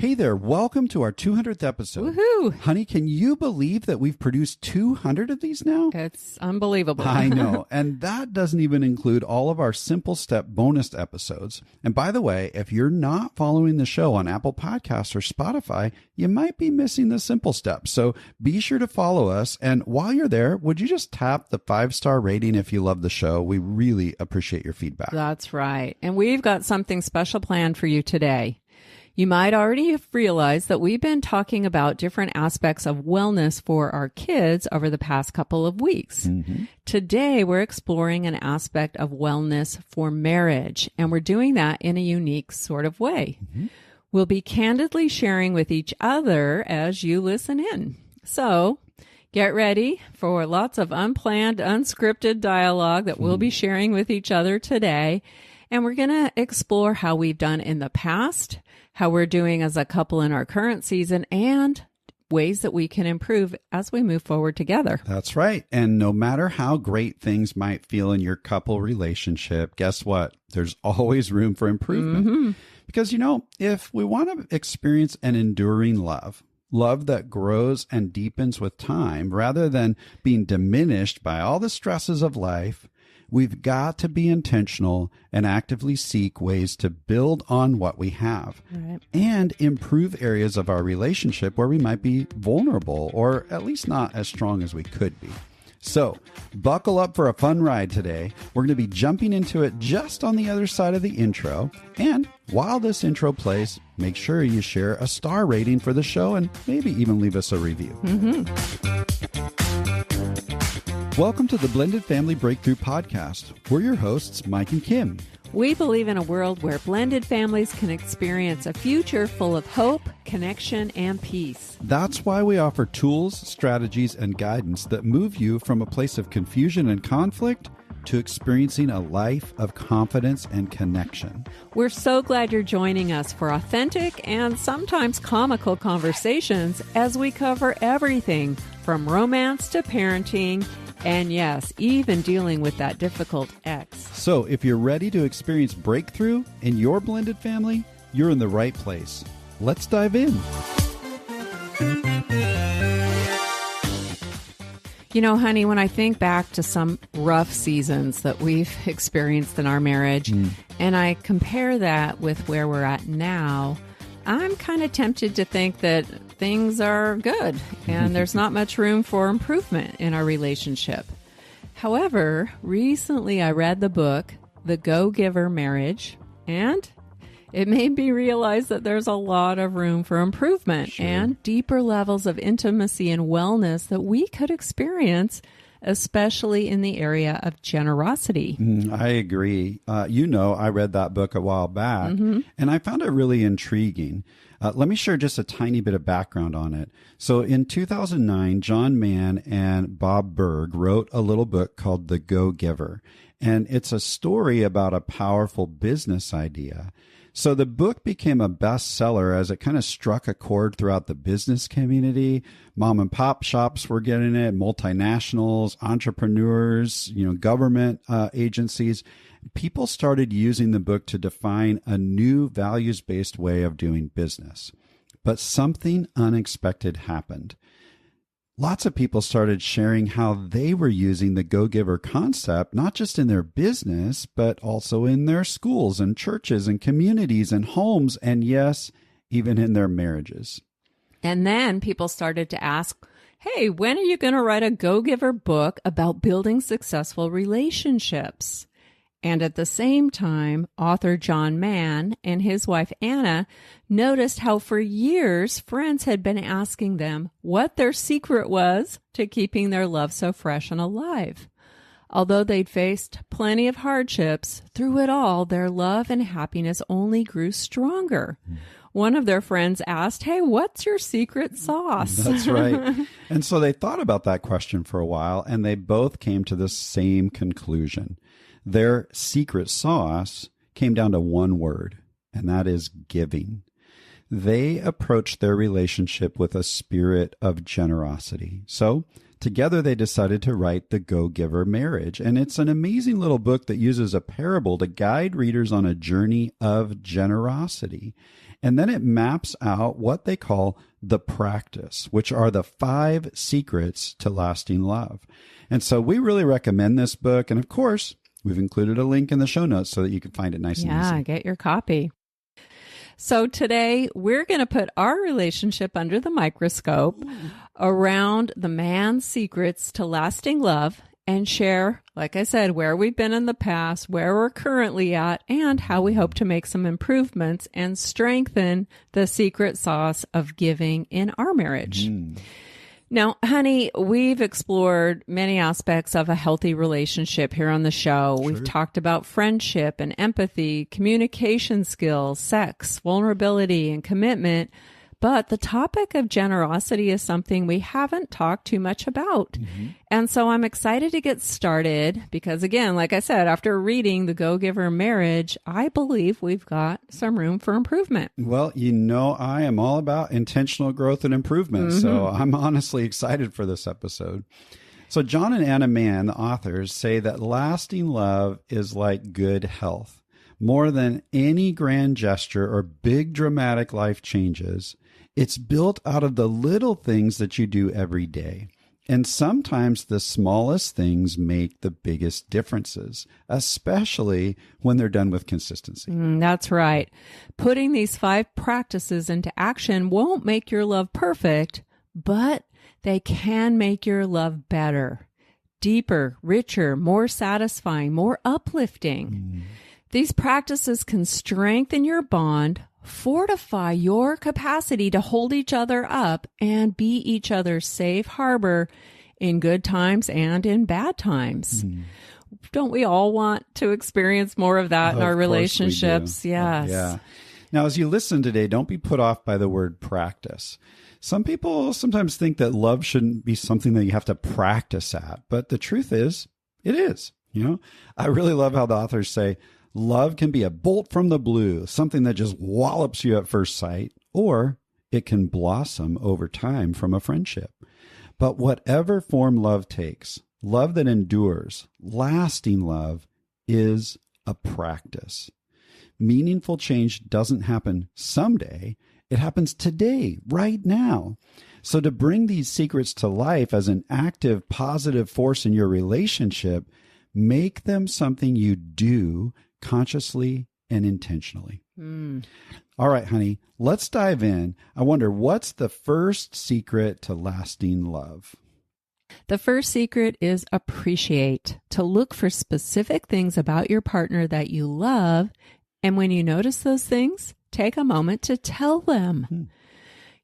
Hey there, welcome to our 200th episode. Woohoo! Honey, can you believe that we've produced 200 of these now? It's unbelievable. I know. And that doesn't even include all of our Simple Step bonus episodes. And by the way, if you're not following the show on Apple Podcasts or Spotify, you might be missing the Simple Steps. So be sure to follow us. And while you're there, would you just tap the 5-star rating if you love the show? We really appreciate your feedback. That's right. And we've got something special planned for you today. You might already have realized that we've been talking about different aspects of wellness for our kids over the past couple of weeks. Mm-hmm. Today, we're exploring an aspect of wellness for marriage, and we're doing that in a unique sort of way. Mm-hmm. We'll be candidly sharing with each other as you listen in. So get ready for lots of unplanned, unscripted dialogue that we'll be sharing with each other today. And we're going to explore how we've done in the past, how we're doing as a couple in our current season, and ways that we can improve as we move forward together. That's right. And no matter how great things might feel in your couple relationship, guess what? There's always room for improvement. Mm-hmm. Because, you know, if we want to experience an enduring love that grows and deepens with time, rather than being diminished by all the stresses of life, we've got to be intentional and actively seek ways to build on what we have and improve areas of our relationship where we might be vulnerable or at least not as strong as we could be. So buckle up for a fun ride today. We're going to be jumping into it just on the other side of the intro. And while this intro plays, make sure you share a star rating for the show and maybe even leave us a review. Mm-hmm. Welcome to the Blended Family Breakthrough Podcast. We're your hosts, Mike and Kim. We believe in a world where blended families can experience a future full of hope, connection, and peace. That's why we offer tools, strategies, and guidance that move you from a place of confusion and conflict to experiencing a life of confidence and connection. We're so glad you're joining us for authentic and sometimes comical conversations as we cover everything from romance to parenting, and yes, even dealing with that difficult ex. So if you're ready to experience breakthrough in your blended family, you're in the right place. Let's dive in. You know, honey, when I think back to some rough seasons that we've experienced in our marriage, and I compare that with where we're at now, I'm kind of tempted to think that things are good and there's not much room for improvement in our relationship. However, recently I read the book, The Go-Giver Marriage, and it made me realize that there's a lot of room for improvement and deeper levels of intimacy and wellness that we could experience, especially in the area of generosity. I agree. I read that book a while back, and I found it really intriguing. Let me share just a tiny bit of background on it. So in 2009, John Mann and Bob Burg wrote a little book called The Go-Giver, and it's a story about a powerful business idea. So the book became a bestseller as it kind of struck a chord throughout the business community. Mom and pop shops were getting it, multinationals, entrepreneurs, government agencies. People started using the book to define a new values-based way of doing business. But something unexpected happened. Lots of people started sharing how they were using the Go-Giver concept, not just in their business, but also in their schools and churches and communities and homes, and yes, even in their marriages. And then people started to ask, hey, when are you going to write a Go-Giver book about building successful relationships? And at the same time, author John Mann and his wife Anna noticed how for years friends had been asking them what their secret was to keeping their love so fresh and alive. Although they'd faced plenty of hardships, through it all, their love and happiness only grew stronger. One of their friends asked, hey, what's your secret sauce? That's right. And so they thought about that question for a while, and they both came to the same conclusion. Their secret sauce came down to one word, and that is giving. They approached their relationship with a spirit of generosity. So Together, they decided to write The Go-Giver Marriage. And it's an amazing little book that uses a parable to guide readers on a journey of generosity. And then it maps out what they call the practice, which are the 5 secrets to lasting love. And so we really recommend this book. And of course, we've included a link in the show notes so that you can find it nice and easy. Yeah, get your copy. So today we're going to put our relationship under the microscope around the man's secrets to lasting love and share, like I said, where we've been in the past, where we're currently at, and how we hope to make some improvements and strengthen the secret sauce of giving in our marriage. Now, honey, we've explored many aspects of a healthy relationship here on the show. Sure. We've talked about friendship and empathy, communication skills, sex, vulnerability, and commitment. But the topic of generosity is something we haven't talked too much about. And so I'm excited to get started because, again, like I said, after reading The Go-Giver Marriage, I believe we've got some room for improvement. Well, you know, I am all about intentional growth and improvement. So I'm honestly excited for this episode. So John and Anna Mann, the authors, say that lasting love is like good health. More than any grand gesture or big dramatic life changes, it's built out of the little things that you do every day. And sometimes the smallest things make the biggest differences, especially when they're done with consistency. That's right. Putting these 5 practices into action won't make your love perfect, but they can make your love better, deeper, richer, more satisfying, more uplifting. These practices can strengthen your bond, fortify your capacity to hold each other up, and be each other's safe harbor in good times and in bad times. Don't we all want to experience more of that in our relationships? Yes. Yeah. Now, as you listen today, don't be put off by the word practice. Some people sometimes think that love shouldn't be something that you have to practice at, but the truth is, it is. You know, I really love how the authors say, love can be a bolt from the blue, something that just wallops you at first sight, or it can blossom over time from a friendship. But whatever form love takes, love that endures, lasting love, is a practice. Meaningful change doesn't happen someday. It happens today, right now. So to bring these secrets to life as an active, positive force in your relationship, make them something you do consciously and intentionally. All right, honey, let's dive in. I wonder, what's the first secret to lasting love? The first secret is appreciate, to look for specific things about your partner that you love. And when you notice those things, take a moment to tell them.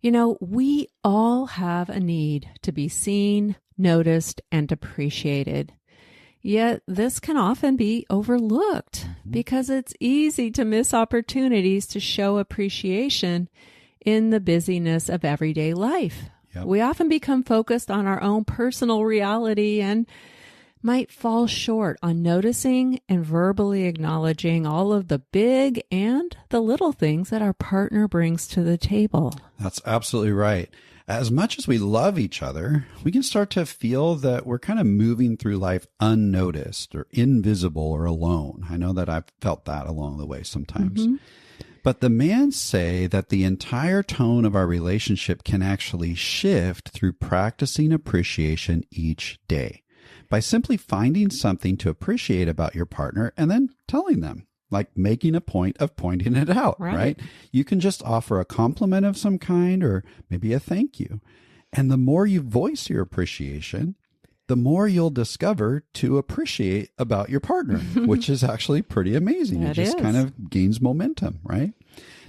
You know, we all have a need to be seen, noticed, and appreciated. Yet this can often be overlooked because it's easy to miss opportunities to show appreciation in the busyness of everyday life. We often become focused on our own personal reality and might fall short on noticing and verbally acknowledging all of the big and the little things that our partner brings to the table. That's absolutely right. As much as we love each other, we can start to feel that we're kind of moving through life unnoticed or invisible or alone. I know that I've felt that along the way sometimes. But the Manns say that the entire tone of our relationship can actually shift through practicing appreciation each day by simply finding something to appreciate about your partner and then telling them. Like making a point of pointing it out, right? You can just offer a compliment of some kind or maybe a thank you. And the more you voice your appreciation, the more you'll discover to appreciate about your partner, which is actually pretty amazing. It just kind of gains momentum, right?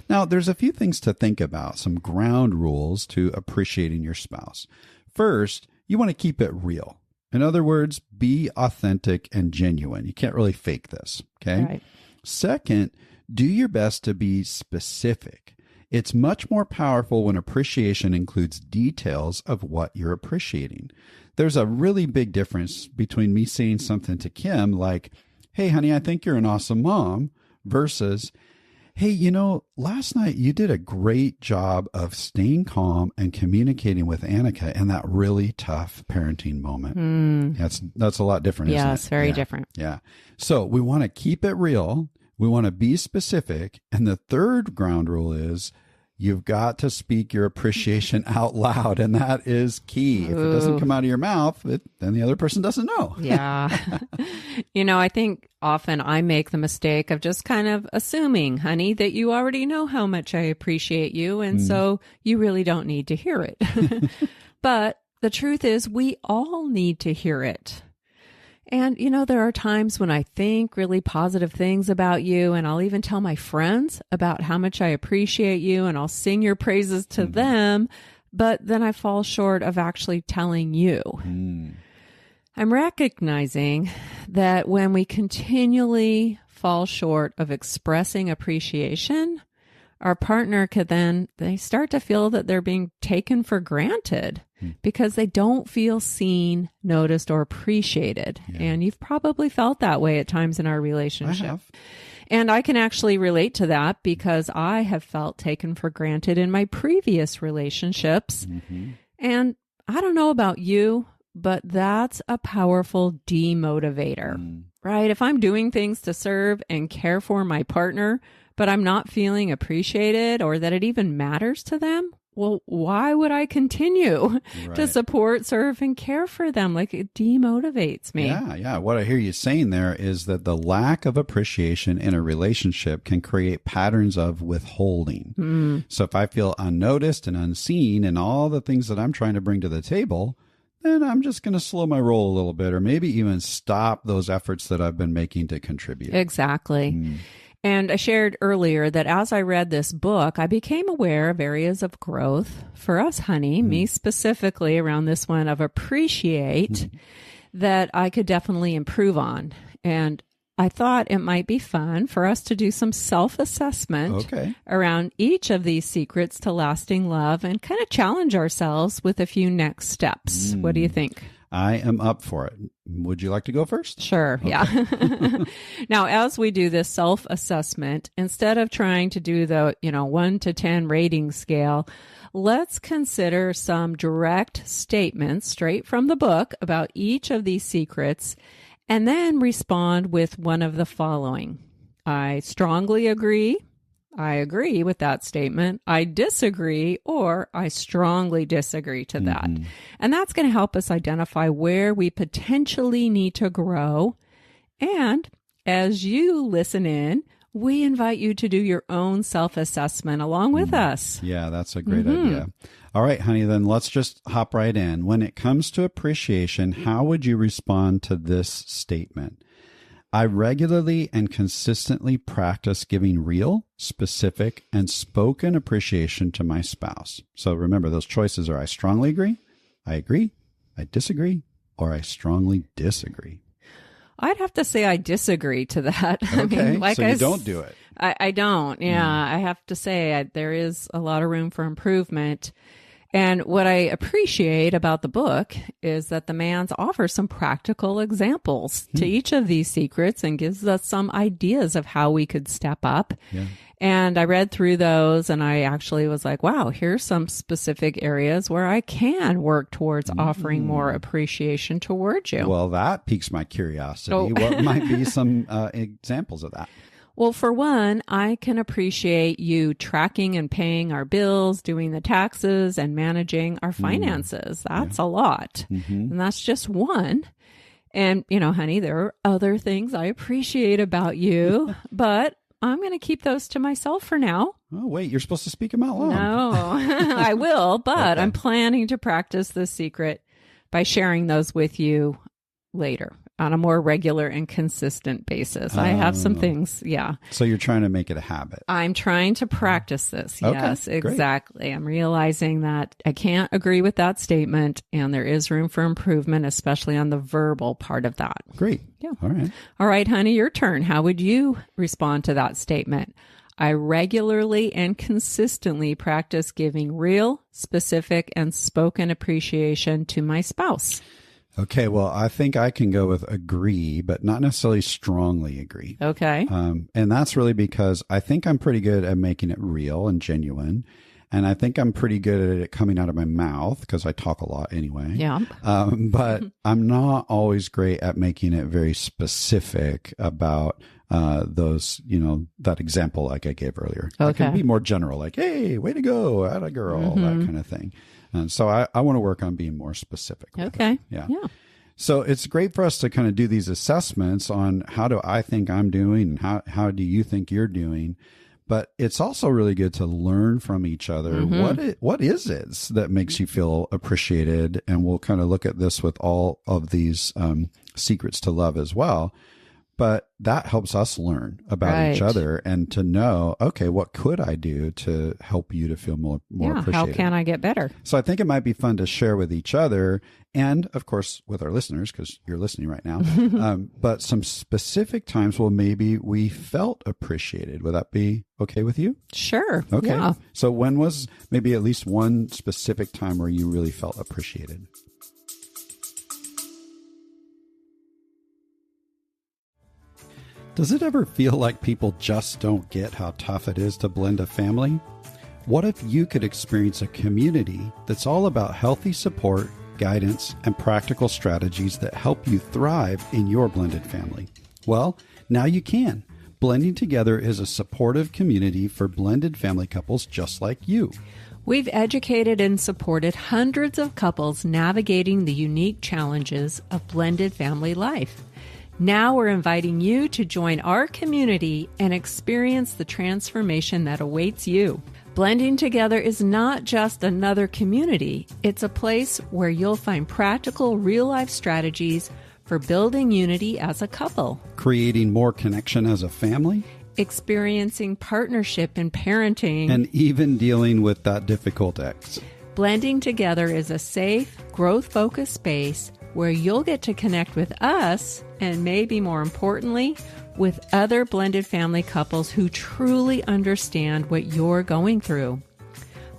Now, there's a few things to think about, some ground rules to appreciating your spouse. First, you want to keep it real. In other words, be authentic and genuine. You can't really fake this, okay? Right. Second, do your best to be specific. It's much more powerful when appreciation includes details of what you're appreciating. There's a really big difference between me saying something to Kim like, "Hey, honey, I think you're an awesome mom," versus, Hey, last night you did a great job of staying calm and communicating with Annika in that really tough parenting moment. That's a lot different, isn't it? Yes, very different. Yeah. So we want to keep it real. We want to be specific. And the third ground rule is you've got to speak your appreciation out loud. And that is key. If it doesn't come out of your mouth, then the other person doesn't know. Yeah. I think often I make the mistake of just kind of assuming, honey, that you already know how much I appreciate you. And so you really don't need to hear it. But the truth is we all need to hear it. And, there are times when I think really positive things about you, and I'll even tell my friends about how much I appreciate you, and I'll sing your praises to them, but then I fall short of actually telling you. I'm recognizing that when we continually fall short of expressing appreciation, our partner they start to feel that they're being taken for granted because they don't feel seen, noticed, or appreciated. Yeah. And you've probably felt that way at times in our relationship. I have. And I can actually relate to that because I have felt taken for granted in my previous relationships. And I don't know about you, but that's a powerful demotivator, right? If I'm doing things to serve and care for my partner, but I'm not feeling appreciated or that it even matters to them, well, why would I continue to support, serve, and care for them? Like, it demotivates me. Yeah. What I hear you saying there is that the lack of appreciation in a relationship can create patterns of withholding. So if I feel unnoticed and unseen in all the things that I'm trying to bring to the table, then I'm just going to slow my roll a little bit, or maybe even stop those efforts that I've been making to contribute. Exactly. And I shared earlier that as I read this book, I became aware of areas of growth for us, honey, me specifically around this one of appreciate that I could definitely improve on. And I thought it might be fun for us to do some self-assessment around each of these secrets to lasting love and kind of challenge ourselves with a few next steps. What do you think? I am up for it. Would you like to go first? Sure. Okay. Yeah. Now, as we do this self-assessment, instead of trying to do the, 1 to 10 rating scale, let's consider some direct statements straight from the book about each of these secrets, and then respond with one of the following. I strongly agree. I agree with that statement. I disagree, or I strongly disagree to that. And that's going to help us identify where we potentially need to grow. And as you listen in, we invite you to do your own self-assessment along with us. Yeah, that's a great idea. All right, honey, then let's just hop right in. When it comes to appreciation, how would you respond to this statement? I regularly and consistently practice giving real, specific, and spoken appreciation to my spouse. So remember, those choices are I strongly agree, I disagree, or I strongly disagree. I'd have to say I disagree to that. Okay, so you don't do it. I don't. Yeah, I have to say there is a lot of room for improvement. And what I appreciate about the book is that the man's offers some practical examples to each of these secrets and gives us some ideas of how we could step up. Yeah. And I read through those and I actually was like, wow, here's some specific areas where I can work towards offering more appreciation towards you. Well, that piques my curiosity. What might be some examples of that? Well, for one, I can appreciate you tracking and paying our bills, doing the taxes, and managing our finances. That's a lot. And that's just one. And, honey, there are other things I appreciate about you, but I'm going to keep those to myself for now. Oh, wait, you're supposed to speak them out loud. No, I will, but I'm planning to practice this secret by sharing those with you later on a more regular and consistent basis. I have some things. Yeah. So you're trying to make it a habit. I'm trying to practice this. Yes, great. Exactly. I'm realizing that I can't agree with that statement and there is room for improvement, especially on the verbal part of that. Great. Yeah. All right. All right, honey, your turn. How would you respond to that statement? I regularly and consistently practice giving real, specific, and spoken appreciation to my spouse. Okay, well, I think I can go with agree, but not necessarily strongly agree. Okay. And that's really because I think I'm pretty good at making it real and genuine. And I think I'm pretty good at it coming out of my mouth because I talk a lot anyway. Yeah. But I'm not always great at making it very specific about those, that example like I gave earlier. Okay. I can be more general, like, hey, way to go, atta girl, that kind of thing. And so I want to work on being more specific. Okay. Yeah. Yeah. So it's great for us to kind of do these assessments on how do I think I'm doing and how do you think you're doing. But it's also really good to learn from each other. What is it that makes you feel appreciated? And we'll kind of look at this with all of these secrets to love as well. But that helps us learn about each other and to know, okay, what could I do to help you to feel more appreciated? How can I get better? So I think it might be fun to share with each other and, of course, with our listeners, because you're listening right now. But some specific times where maybe we felt appreciated. Would that be okay with you? Sure. Okay. Yeah. So when was maybe at least one specific time where you really felt appreciated? Does it ever feel like people just don't get how tough it is to blend a family? What if you could experience a community that's all about healthy support, guidance, and practical strategies that help you thrive in your blended family? Well, now you can. Blending Together is a supportive community for blended family couples just like you. We've educated and supported hundreds of couples navigating the unique challenges of blended family life. Now we're inviting you to join our community and experience the transformation that awaits you. Blending Together is not just another community. It's a place where you'll find practical, real-life strategies for building unity as a couple, creating more connection as a family, experiencing partnership in parenting, and even dealing with that difficult ex. Blending Together is a safe, growth-focused space where you'll get to connect with us and maybe more importantly, with other blended family couples who truly understand what you're going through.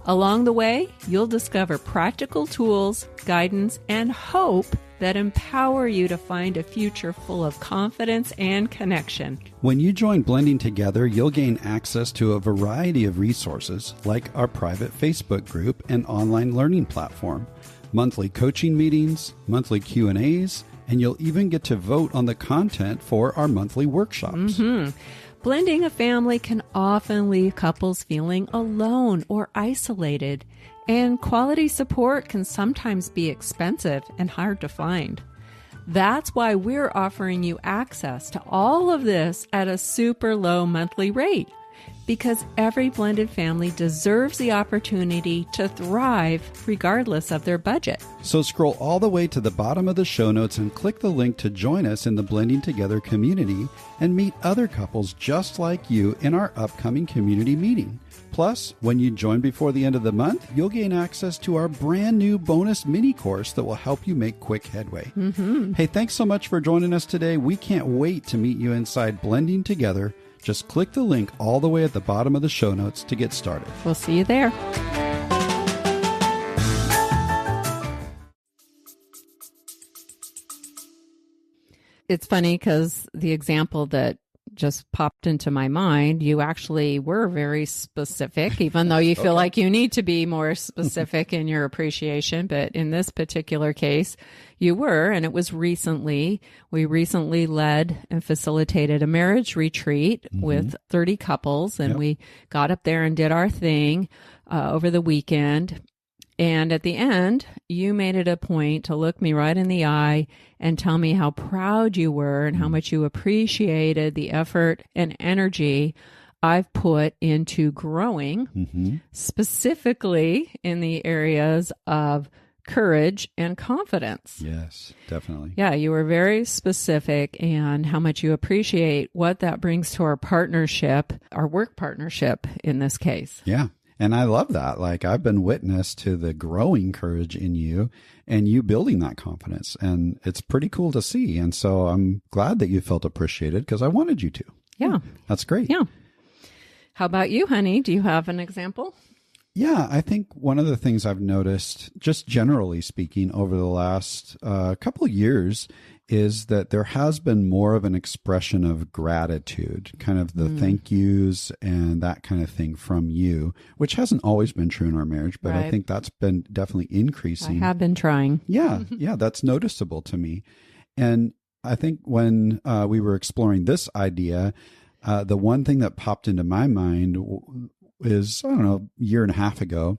Along the way, you'll discover practical tools, guidance, and hope that empower you to find a future full of confidence and connection. When you join Blending Together, you'll gain access to a variety of resources like our private Facebook group and online learning platform, monthly coaching meetings, monthly Q&As, and you'll even get to vote on the content for our monthly workshops. Blending a family can often leave couples feeling alone or isolated, and quality support can sometimes be expensive and hard to find. That's why we're offering you access to all of this at a super low monthly rate, because every blended family deserves the opportunity to thrive regardless of their budget. So scroll all the way to the bottom of the show notes and click the link to join us in the Blending Together community and meet other couples just like you in our upcoming community meeting. Plus, when you join before the end of the month, you'll gain access to our brand new bonus mini course that will help you make quick headway. Hey, thanks so much for joining us today. We can't wait to meet you inside Blending Together. Just click the link all the way at the bottom of the show notes to get started. We'll see you there. It's funny because the example that just popped into my mind, you actually were very specific, even though you feel like you need to be more specific in your appreciation. But in this particular case, you were, and it was recently. We recently led and facilitated a marriage retreat with 30 couples, and we got up there and did our thing over the weekend. And at the end, you made it a point to look me right in the eye and tell me how proud you were and how much you appreciated the effort and energy I've put into growing, specifically in the areas of courage and confidence. Yes, definitely. Yeah, you were very specific and how much you appreciate what that brings to our partnership, our work partnership in this case. Yeah. And I love that. Like, I've been witness to the growing courage in you and you building that confidence. And it's pretty cool to see. And so I'm glad that you felt appreciated because I wanted you to. Yeah. That's great. Yeah. How about you, honey? Do you have an example? Yeah, I think one of the things I've noticed, just generally speaking, over the last couple of years, is that there has been more of an expression of gratitude, kind of the thank yous and that kind of thing from you, which hasn't always been true in our marriage, but I think that's been definitely increasing. I have been trying. Yeah, that's noticeable to me. And I think when we were exploring this idea, the one thing that popped into my mind is, I don't know, a year and a half ago,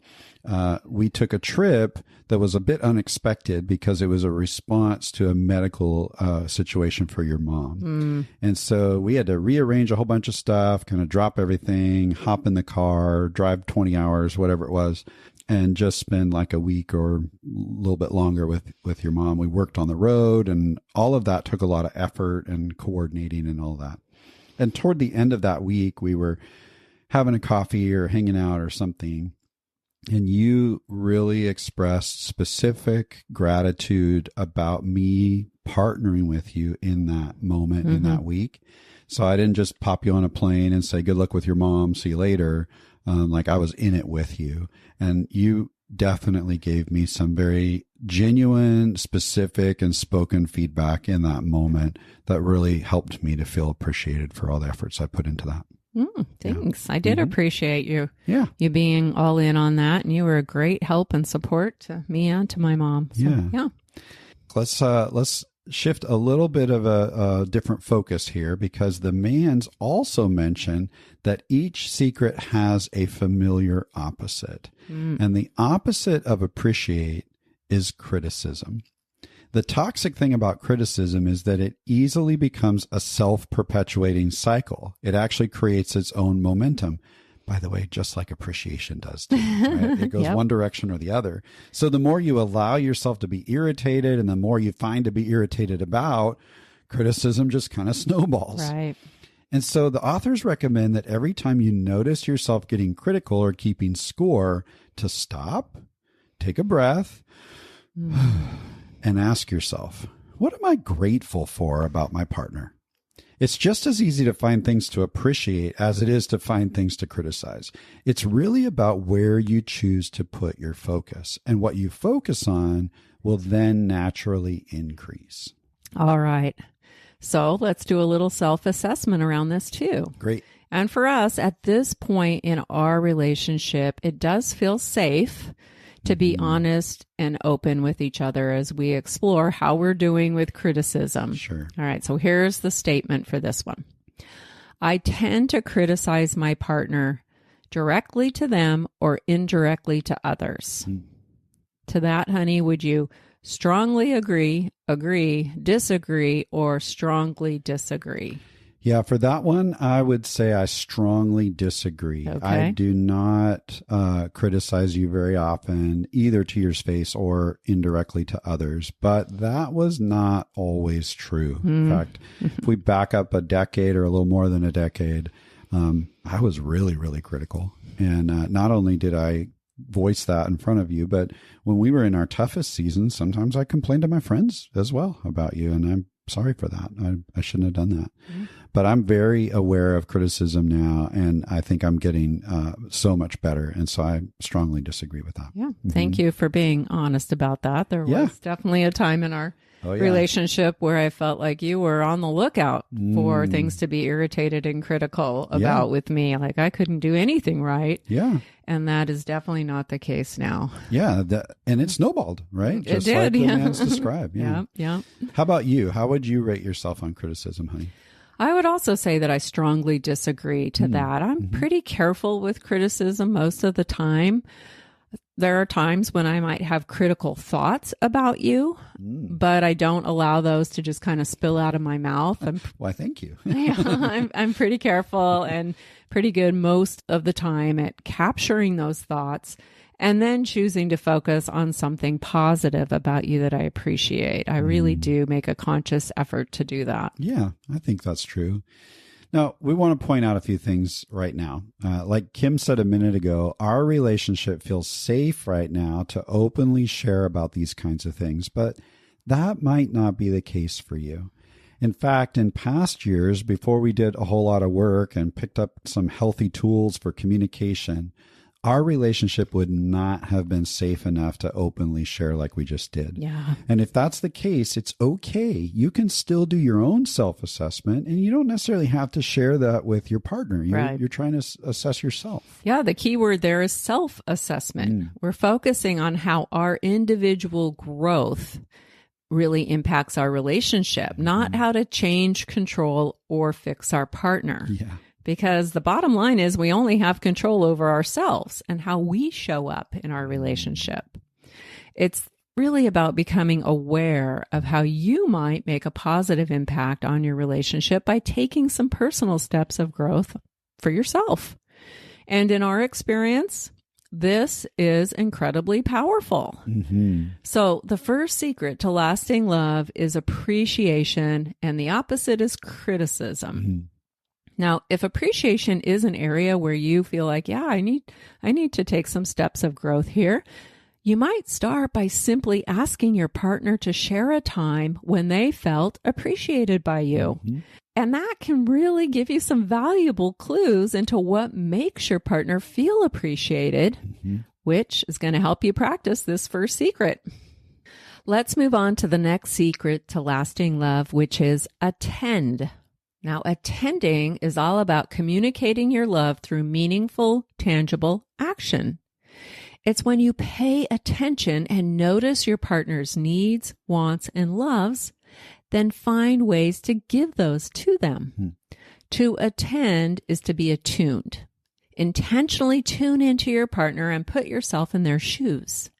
we took a trip that was a bit unexpected because it was a response to a medical situation for your mom. And so we had to rearrange a whole bunch of stuff, kind of drop everything, hop in the car, drive 20 hours, whatever it was, and just spend like a week or a little bit longer with your mom. We worked on the road, and all of that took a lot of effort and coordinating and all that. And toward the end of that week, we were having a coffee or hanging out or something, and you really expressed specific gratitude about me partnering with you in that moment, in that week. So I didn't just pop you on a plane and say, good luck with your mom, see you later. Like I was in it with you. And you definitely gave me some very genuine, specific, and spoken feedback in that moment that really helped me to feel appreciated for all the efforts I put into that. Thanks. I did appreciate you. Yeah. You being all in on that, and you were a great help and support to me and to my mom. So, yeah. Let's shift a little bit of a different focus here, because the Manns also mention that each secret has a familiar opposite. And the opposite of appreciate is criticism. The toxic thing about criticism is that it easily becomes a self-perpetuating cycle. It actually creates its own momentum. By the way, just like appreciation does too, right? It goes one direction or the other. So the more you allow yourself to be irritated and the more you find to be irritated about, criticism just kind of snowballs. Right. And so the authors recommend that every time you notice yourself getting critical or keeping score, to stop, take a breath, and ask yourself, what am I grateful for about my partner? It's just as easy to find things to appreciate as it is to find things to criticize. It's really about where you choose to put your focus, and what you focus on will then naturally increase. All right. So let's do a little self-assessment around this too. Great. And for us at this point in our relationship, it does feel safe to be honest and open with each other as we explore how we're doing with criticism. Sure. All right. So here's the statement for this one. I tend to criticize my partner directly to them or indirectly to others. To that, honey, would you strongly agree, disagree, or strongly disagree? Yeah, for that one, I would say I strongly disagree. Okay. I do not criticize you very often, either to your face or indirectly to others. But that was not always true. In fact, if we back up a decade or a little more than a decade, I was really, really critical. And not only did I voice that in front of you, but when we were in our toughest season, sometimes I complained to my friends as well about you. And I'm sorry for that. I shouldn't have done that. But I'm very aware of criticism now, and I think I'm getting so much better. And so I strongly disagree with that. Yeah. Thank you for being honest about that. There was definitely a time in our relationship where I felt like you were on the lookout for things to be irritated and critical about with me. Like I couldn't do anything right. Yeah. And that is definitely not the case now. Yeah. And it snowballed, right? Just it did, like the man's described. Yeah. How about you? How would you rate yourself on criticism, honey? I would also say that I strongly disagree to that. I'm pretty careful with criticism most of the time. There are times when I might have critical thoughts about you, but I don't allow those to just kind of spill out of my mouth. Why, thank you. I'm pretty careful and pretty good most of the time at capturing those thoughts and then choosing to focus on something positive about you that I appreciate. I really do make a conscious effort to do that. Yeah, I think that's true. Now, we want to point out a few things right now. Like Kim said a minute ago, our relationship feels safe right now to openly share about these kinds of things, but that might not be the case for you. In fact, in past years, before we did a whole lot of work and picked up some healthy tools for communication, our relationship would not have been safe enough to openly share like we just did. Yeah. And if that's the case, it's okay. You can still do your own self-assessment, and you don't necessarily have to share that with your partner. You're trying to assess yourself. Yeah, the key word there is self-assessment. We're focusing on how our individual growth really impacts our relationship, not how to change, control, or fix our partner. Yeah. Because the bottom line is we only have control over ourselves and how we show up in our relationship. It's really about becoming aware of how you might make a positive impact on your relationship by taking some personal steps of growth for yourself. And in our experience, this is incredibly powerful. So the first secret to lasting love is appreciation, and the opposite is criticism. Now, if appreciation is an area where you feel like, yeah, I need to take some steps of growth here, you might start by simply asking your partner to share a time when they felt appreciated by you. And that can really give you some valuable clues into what makes your partner feel appreciated, which is going to help you practice this first secret. Let's move on to the next secret to lasting love, which is attend. Now, attending is all about communicating your love through meaningful, tangible action. It's when you pay attention and notice your partner's needs, wants, and loves, then find ways to give those to them. To attend is to be attuned. Intentionally tune into your partner and put yourself in their shoes.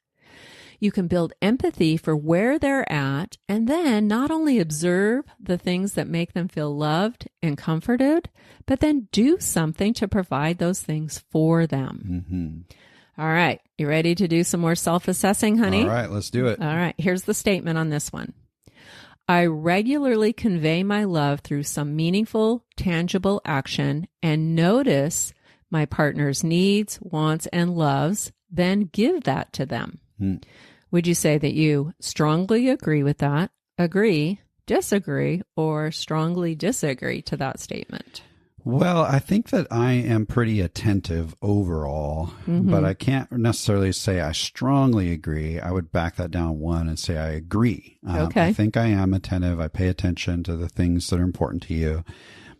You can build empathy for where they're at and then not only observe the things that make them feel loved and comforted, but then do something to provide those things for them. All right. You ready to do some more self-assessing, honey? All right, let's do it. All right. Here's the statement on this one. I regularly convey my love through some meaningful, tangible action and notice my partner's needs, wants, and loves, then give that to them. Would you say that you strongly agree with that, agree, disagree, or strongly disagree to that statement? Well, I think that I am pretty attentive overall, but I can't necessarily say I strongly agree. I would back that down one and say I agree. Okay. I think I am attentive. I pay attention to the things that are important to you.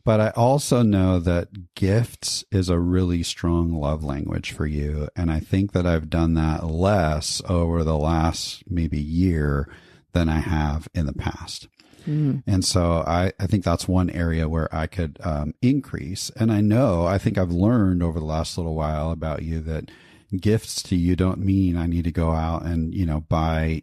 But I also know that gifts is a really strong love language for you. And I think that I've done that less over the last maybe year than I have in the past. And so I think that's one area where I could increase. And I think I've learned over the last little while about you that gifts to you don't mean I need to go out and, buy,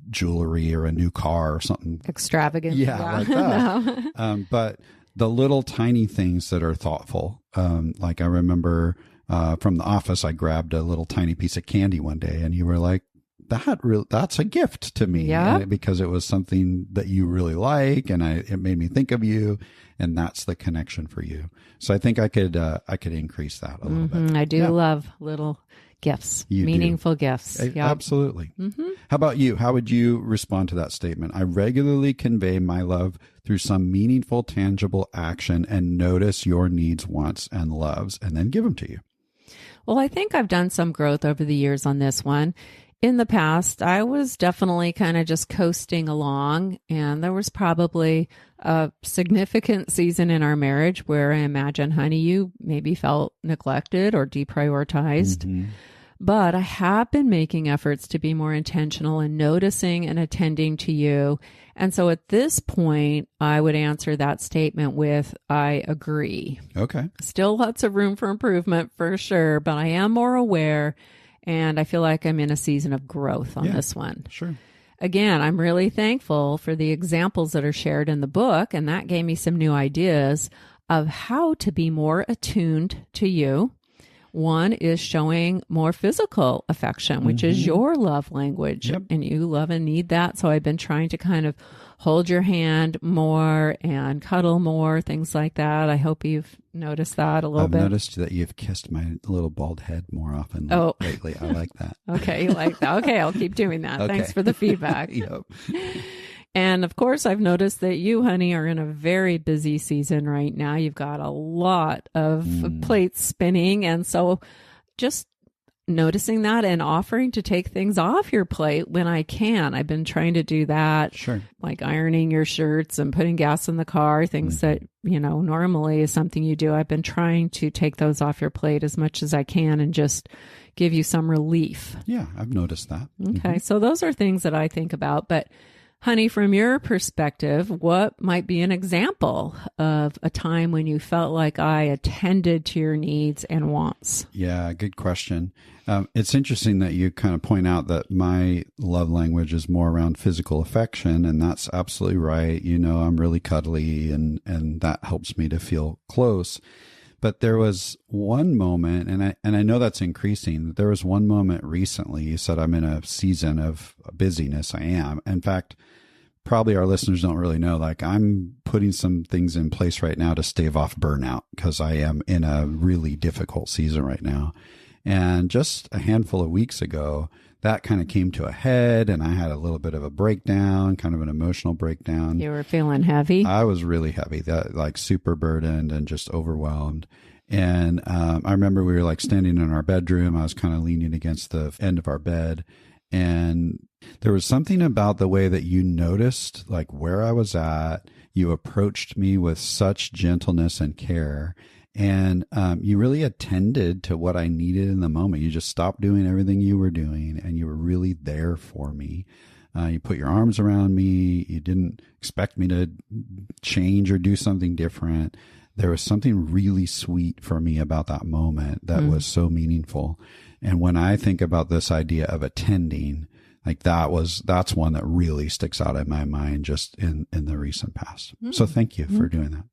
jewelry or a new car or something. Extravagant. Yeah. Like that. No. But the little tiny things that are thoughtful. Like I remember from the office, I grabbed a little tiny piece of candy one day and you were like, that's a gift to me. Yeah. Because it was something that you really like and it made me think of you, and that's the connection for you. So I think I could increase that a little bit. I do love little gifts, meaningful gifts. Yep. Absolutely. How about you? How would you respond to that statement? I regularly convey my love through some meaningful, tangible action and notice your needs, wants, and loves, and then give them to you. Well, I think I've done some growth over the years on this one. In the past, I was definitely kind of just coasting along, and there was probably a significant season in our marriage where I imagine, honey, you maybe felt neglected or deprioritized. But I have been making efforts to be more intentional in noticing and attending to you. And so at this point, I would answer that statement with, I agree. Okay. Still lots of room for improvement for sure, but I am more aware. And I feel like I'm in a season of growth on this one. Sure. Again, I'm really thankful for the examples that are shared in the book. And that gave me some new ideas of how to be more attuned to you. One is showing more physical affection, which is your love language. Yep. And you love and need that. So I've been trying to kind of hold your hand more and cuddle more, things like that. I hope you've noticed that a little bit. I've noticed that you've kissed my little bald head more often lately. I like that. Okay, you like that. Okay, I'll keep doing that. Okay. Thanks for the feedback. Yep. And of course, I've noticed that you, honey, are in a very busy season right now. You've got a lot of plates spinning. And so just noticing that and offering to take things off your plate when I can. I've been trying to do that. Sure. Like ironing your shirts and putting gas in the car, things that, normally is something you do. I've been trying to take those off your plate as much as I can and just give you some relief. Yeah, I've noticed that. Okay. So those are things that I think about. But honey, from your perspective, what might be an example of a time when you felt like I attended to your needs and wants? Yeah, good question. It's interesting that you kind of point out that my love language is more around physical affection, and that's absolutely right. I'm really cuddly, and that helps me to feel close. But there was one moment, and I know that's increasing. There was one moment recently. You said I'm in a season of busyness. I am. In fact, probably our listeners don't really know, like I'm putting some things in place right now to stave off burnout because I am in a really difficult season right now. And just a handful of weeks ago, that kind of came to a head and I had a little bit of a breakdown, kind of an emotional breakdown. You were feeling heavy? I was really heavy, like super burdened and just overwhelmed. And I remember we were like standing in our bedroom. I was kind of leaning against the end of our bed. And there was something about the way that you noticed like where I was at. You approached me with such gentleness and care. And you really attended to what I needed in the moment. You just stopped doing everything you were doing and you were really there for me. You put your arms around me. You didn't expect me to change or do something different. There was something really sweet for me about that moment that was so meaningful. And when I think about this idea of attending, like that's one that really sticks out in my mind just in the recent past. So thank you for doing that.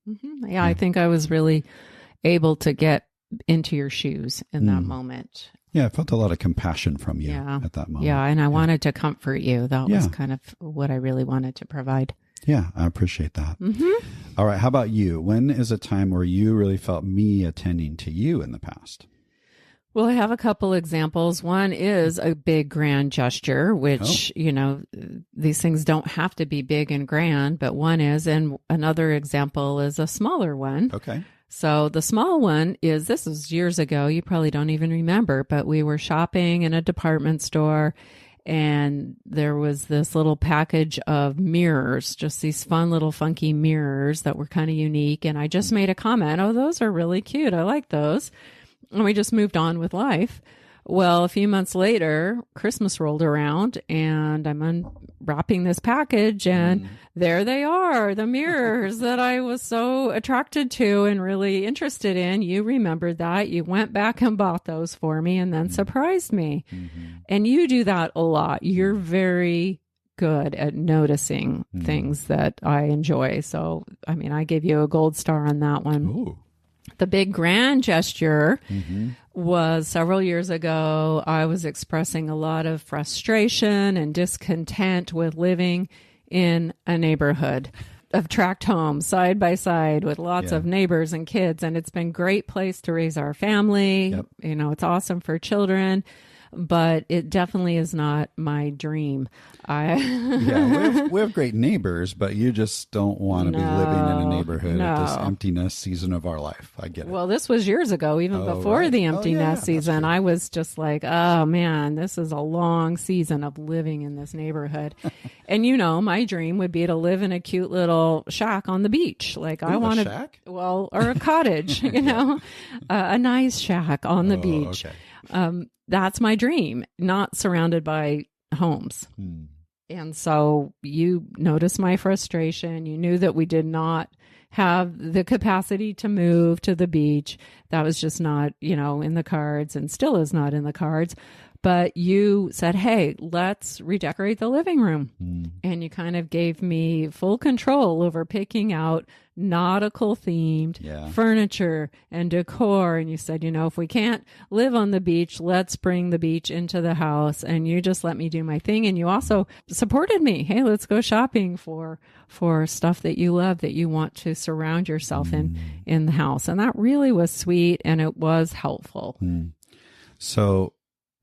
Yeah, I think I was really able to get into your shoes in that moment. Yeah, I felt a lot of compassion from you at that moment. Yeah, and I wanted to comfort you. That was kind of what I really wanted to provide. Yeah, I appreciate that. All right, how about you? When is a time where you really felt me attending to you in the past? Well, I have a couple examples. One is a big grand gesture, which, these things don't have to be big and grand, but one is, and another example is a smaller one. Okay. So the small one is, this was years ago, you probably don't even remember, but we were shopping in a department store and there was this little package of mirrors, just these fun little funky mirrors that were kind of unique. And I just made a comment, oh, those are really cute. I like those. And we just moved on with life. Well, a few months later, Christmas rolled around and I'm unwrapping this package and there they are, the mirrors that I was so attracted to and really interested in. You remembered that. You went back and bought those for me and then surprised me. And you do that a lot. You're very good at noticing things that I enjoy. So, I mean, I gave you a gold star on that one. Ooh. The big grand gesture was several years ago. I was expressing a lot of frustration and discontent with living in a neighborhood of tract homes side by side with lots of neighbors and kids. And it's been a great place to raise our family. Yep. It's awesome for children, but it definitely is not my dream. We have great neighbors, but you just don't want to be living in a neighborhood at this emptiness season of our life. I get it. Well, this was years ago, even before the emptiness season. I was just like, oh man, this is a long season of living in this neighborhood. And my dream would be to live in a cute little shack on the beach. Like I want to, or a cottage, a nice shack on the beach. Okay. That's my dream, not surrounded by homes. And so you noticed my frustration. You knew that we did not have the capacity to move to the beach. That was just not, in the cards and still is not in the cards. But you said, hey, let's redecorate the living room. And you kind of gave me full control over picking out nautical themed furniture and decor. And you said, if we can't live on the beach, let's bring the beach into the house. And you just let me do my thing. And you also supported me. Hey, let's go shopping for stuff that you love, that you want to surround yourself in the house. And that really was sweet and it was helpful. So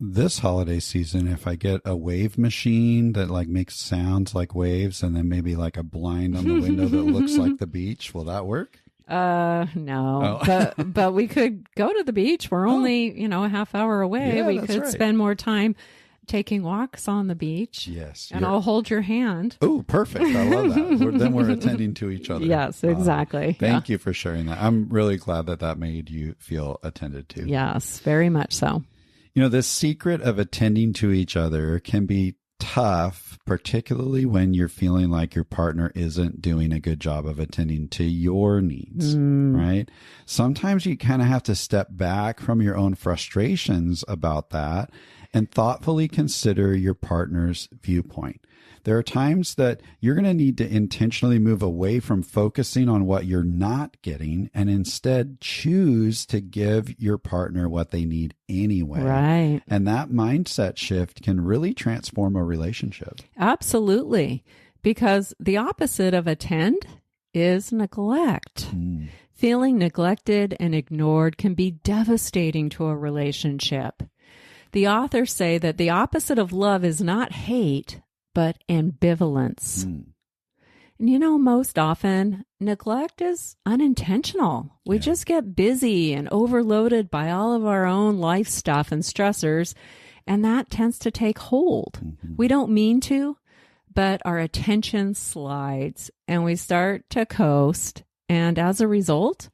this holiday season, if I get a wave machine that like makes sounds like waves and then maybe like a blind on the window that looks like the beach, will that work? No, but we could go to the beach. We're only, a half hour away. Yeah, we that's could right. spend more time taking walks on the beach. Yes. And I'll hold your hand. Oh, perfect. I love that. Then we're attending to each other. Yes, exactly. Thank you for sharing that. I'm really glad that made you feel attended to. Yes, very much so. The secret of attending to each other can be tough, particularly when you're feeling like your partner isn't doing a good job of attending to your needs, right? Sometimes you kind of have to step back from your own frustrations about that and thoughtfully consider your partner's viewpoint. There are times that you're going to need to intentionally move away from focusing on what you're not getting and instead choose to give your partner what they need anyway. Right. And that mindset shift can really transform a relationship. Absolutely. Because the opposite of attend is neglect. Feeling neglected and ignored can be devastating to a relationship. The authors say that the opposite of love is not hate, but ambivalence. And most often, neglect is unintentional. We just get busy and overloaded by all of our own life stuff and stressors, and that tends to take hold. We don't mean to, but our attention slides and we start to coast. And as a result,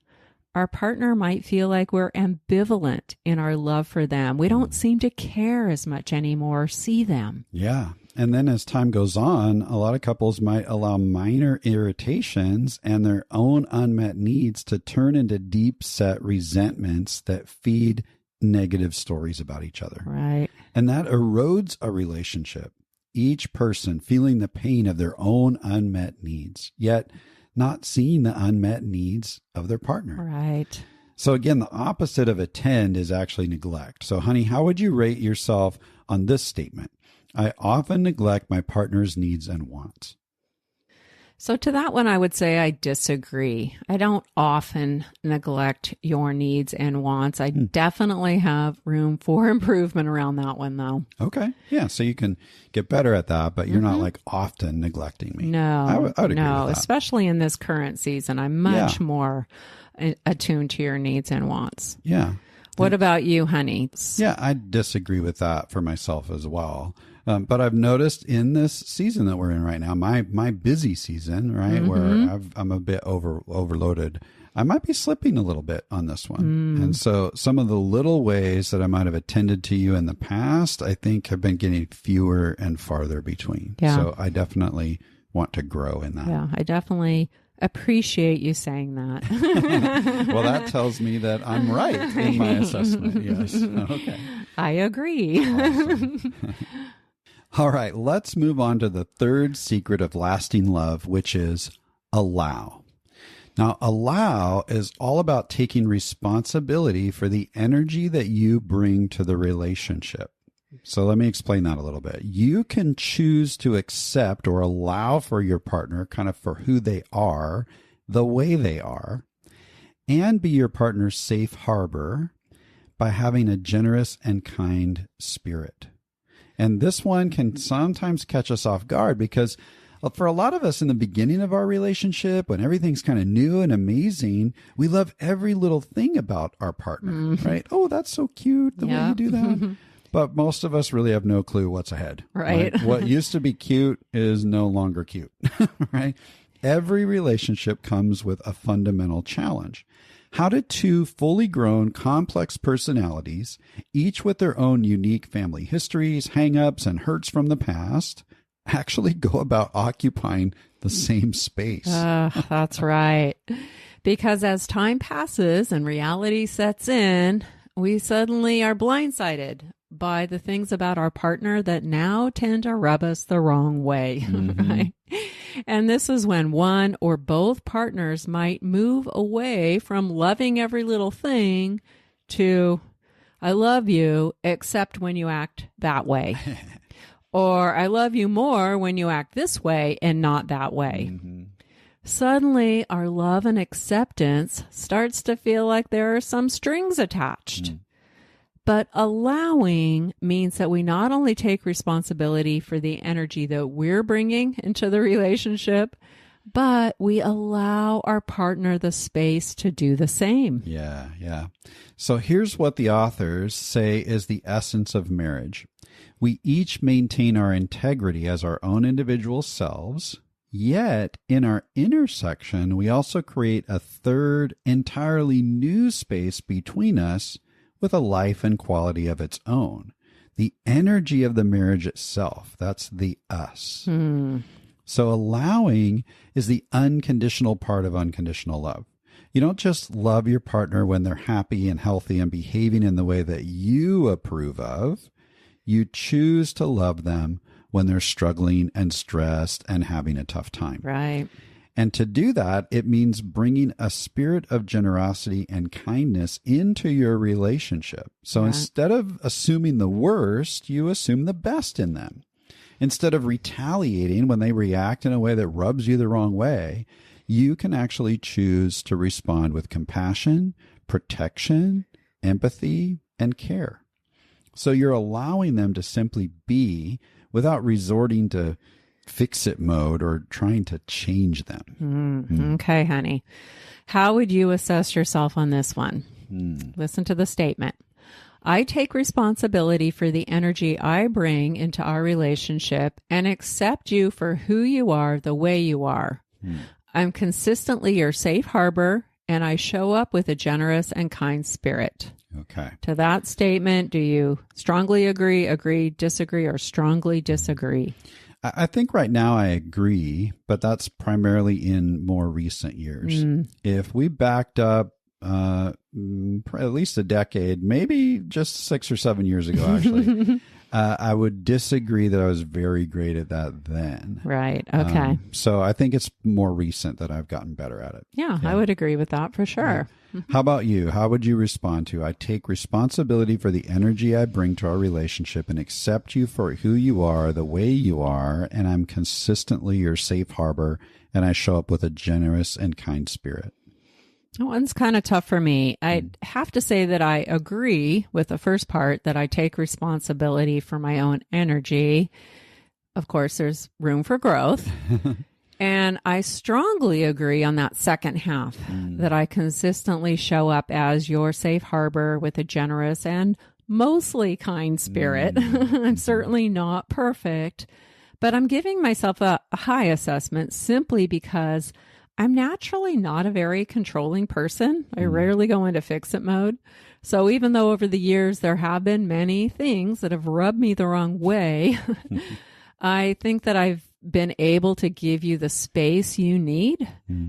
our partner might feel like we're ambivalent in our love for them. We don't seem to care as much anymore or see them. Yeah. And then as time goes on, a lot of couples might allow minor irritations and their own unmet needs to turn into deep-set resentments that feed negative stories about each other. Right. And that erodes a relationship. Each person feeling the pain of their own unmet needs, yet not seeing the unmet needs of their partner. Right. So again, the opposite of attend is actually neglect. So honey, how would you rate yourself on this statement? I often neglect my partner's needs and wants. So to that one, I would say I disagree. I don't often neglect your needs and wants. I definitely have room for improvement around that one, though. Okay. Yeah. So you can get better at that, but you're not like often neglecting me. No, I would agree with that. Especially in this current season. I'm much more attuned to your needs and wants. Yeah. What about you, honey? Yeah, I disagree with that for myself as well. But I've noticed in this season that we're in right now, my busy season, right, where I'm a bit overloaded, I might be slipping a little bit on this one. And so some of the little ways that I might have attended to you in the past, I think have been getting fewer and farther between. Yeah. So I definitely want to grow in that. Yeah, I definitely appreciate you saying that. Well, that tells me that I'm right in my assessment. Yes. Okay. I agree. Awesome. All right, let's move on to the third secret of lasting love, which is allow. Now, allow is all about taking responsibility for the energy that you bring to the relationship. So let me explain that a little bit. You can choose to accept or allow for your partner kind of for who they are, the way they are, and be your partner's safe harbor by having a generous and kind spirit. And this one can sometimes catch us off guard because for a lot of us in the beginning of our relationship, when everything's kind of new and amazing, we love every little thing about our partner, right? Oh, that's so cute, the way you do that. But most of us really have no clue what's ahead. Right. What used to be cute is no longer cute, right? Every relationship comes with a fundamental challenge. How do two fully grown, complex personalities, each with their own unique family histories, hang-ups, and hurts from the past, actually go about occupying the same space? That's right. Because as time passes and reality sets in, we suddenly are blindsided by the things about our partner that now tend to rub us the wrong way, right? And this is when one or both partners might move away from loving every little thing to, I love you, except when you act that way. Or I love you more when you act this way and not that way. Suddenly, our love and acceptance starts to feel like there are some strings attached. But allowing means that we not only take responsibility for the energy that we're bringing into the relationship, but we allow our partner the space to do the same. Yeah, yeah. So here's what the authors say is the essence of marriage. We each maintain our integrity as our own individual selves, yet in our intersection, we also create a third, entirely new space between us with a life and quality of its own. The energy of the marriage itself, that's the us. So allowing is the unconditional part of unconditional love. You don't just love your partner when they're happy and healthy and behaving in the way that you approve of. You choose to love them when they're struggling and stressed and having a tough time. Right. And to do that, it means bringing a spirit of generosity and kindness into your relationship. So instead of assuming the worst, you assume the best in them. Instead of retaliating when they react in a way that rubs you the wrong way, you can actually choose to respond with compassion, protection, empathy, and care. So you're allowing them to simply be without resorting to fix-it mode or trying to change them. Okay, honey. How would you assess yourself on this one? Listen to the statement. I take responsibility for the energy I bring into our relationship and accept you for who you are, the way you are. I'm consistently your safe harbor, and I show up with a generous and kind spirit. Okay. To that statement, do you strongly agree, disagree, or strongly disagree? I think right now I agree, but that's primarily in more recent years. If we backed up at least a decade, maybe just 6 or 7 years ago, actually, I would disagree that I was very great at that then. Right. Okay. So I think it's more recent that I've gotten better at it. Yeah, I would agree with that for sure. How about you? How would you respond to, I take responsibility for the energy I bring to our relationship and accept you for who you are, the way you are, and I'm consistently your safe harbor, and I show up with a generous and kind spirit? That one's kind of tough for me. I have to say that I agree with the first part, that I take responsibility for my own energy. Of course, there's room for growth. And I strongly agree on that second half, that I consistently show up as your safe harbor with a generous and mostly kind spirit. I'm certainly not perfect, but I'm giving myself a high assessment simply because I'm naturally not a very controlling person. I rarely go into fix-it mode. So even though over the years there have been many things that have rubbed me the wrong way, I think that I've been able to give you the space you need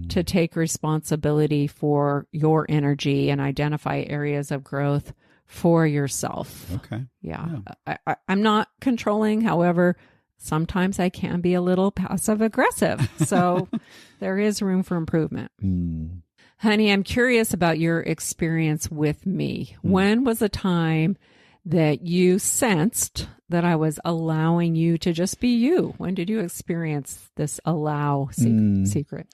to take responsibility for your energy and identify areas of growth for yourself. Okay. Yeah. I'm not controlling. However, sometimes I can be a little passive aggressive. So there is room for improvement. Honey, I'm curious about your experience with me. When was a time that you sensed that I was allowing you to just be you? When did you experience this allow secret?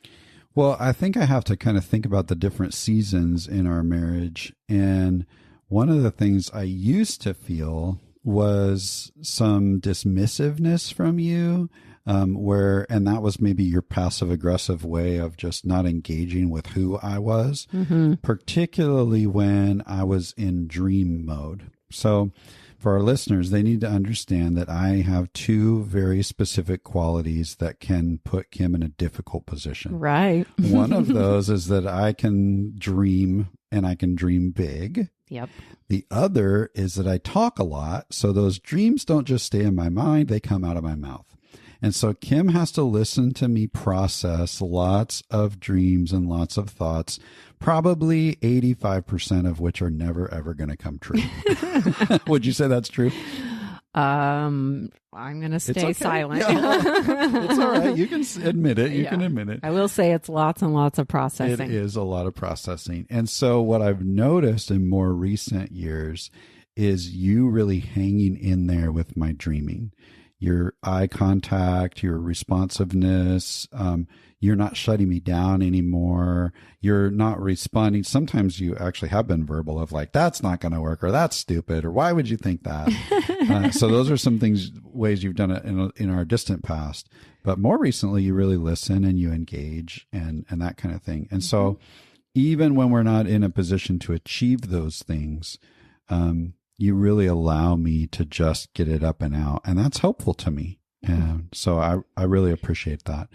Well, I think I have to kind of think about the different seasons in our marriage. And one of the things I used to feel was some dismissiveness from you, and that was maybe your passive aggressive way of just not engaging with who I was, particularly when I was in dream mode. So for our listeners, they need to understand that I have two very specific qualities that can put Kim in a difficult position. Right. One of those is that I can dream, and I can dream big. Yep. The other is that I talk a lot. So those dreams don't just stay in my mind, they come out of my mouth. And so Kim has to listen to me process lots of dreams and lots of thoughts, probably 85% of which are never, ever going to come true. Would you say that's true? I'm going to stay silent. Yeah. It's all right. You can admit it. You can admit it. I will say it's lots and lots of processing. It is a lot of processing. And so what I've noticed in more recent years is you really hanging in there with my dreaming. Your eye contact, your responsiveness, you're not shutting me down anymore. You're not responding. Sometimes you actually have been verbal of like, that's not going to work, or that's stupid, or why would you think that? So those are some things ways you've done it in our distant past, but more recently you really listen and you engage and that kind of thing. And so even when we're not in a position to achieve those things, you really allow me to just get it up and out. And that's helpful to me. And so I really appreciate that.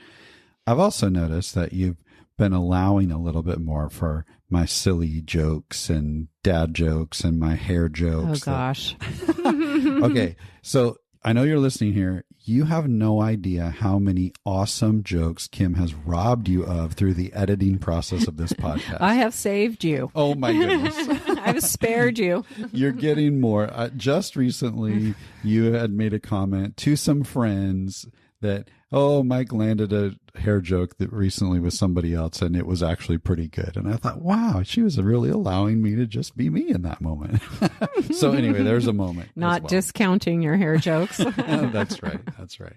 I've also noticed that you've been allowing a little bit more for my silly jokes and dad jokes and my hair jokes. Oh, gosh. Okay. So I know you're listening here. You have no idea how many awesome jokes Kim has robbed you of through the editing process of this podcast. I have saved you. Oh, my goodness. I've spared you. You're getting more. Just recently, you had made a comment to some friends that, oh, Mike landed a hair joke that recently with somebody else, and it was actually pretty good. And I thought, wow, she was really allowing me to just be me in that moment. So anyway, there's a moment. Not discounting your hair jokes. That's right. That's right.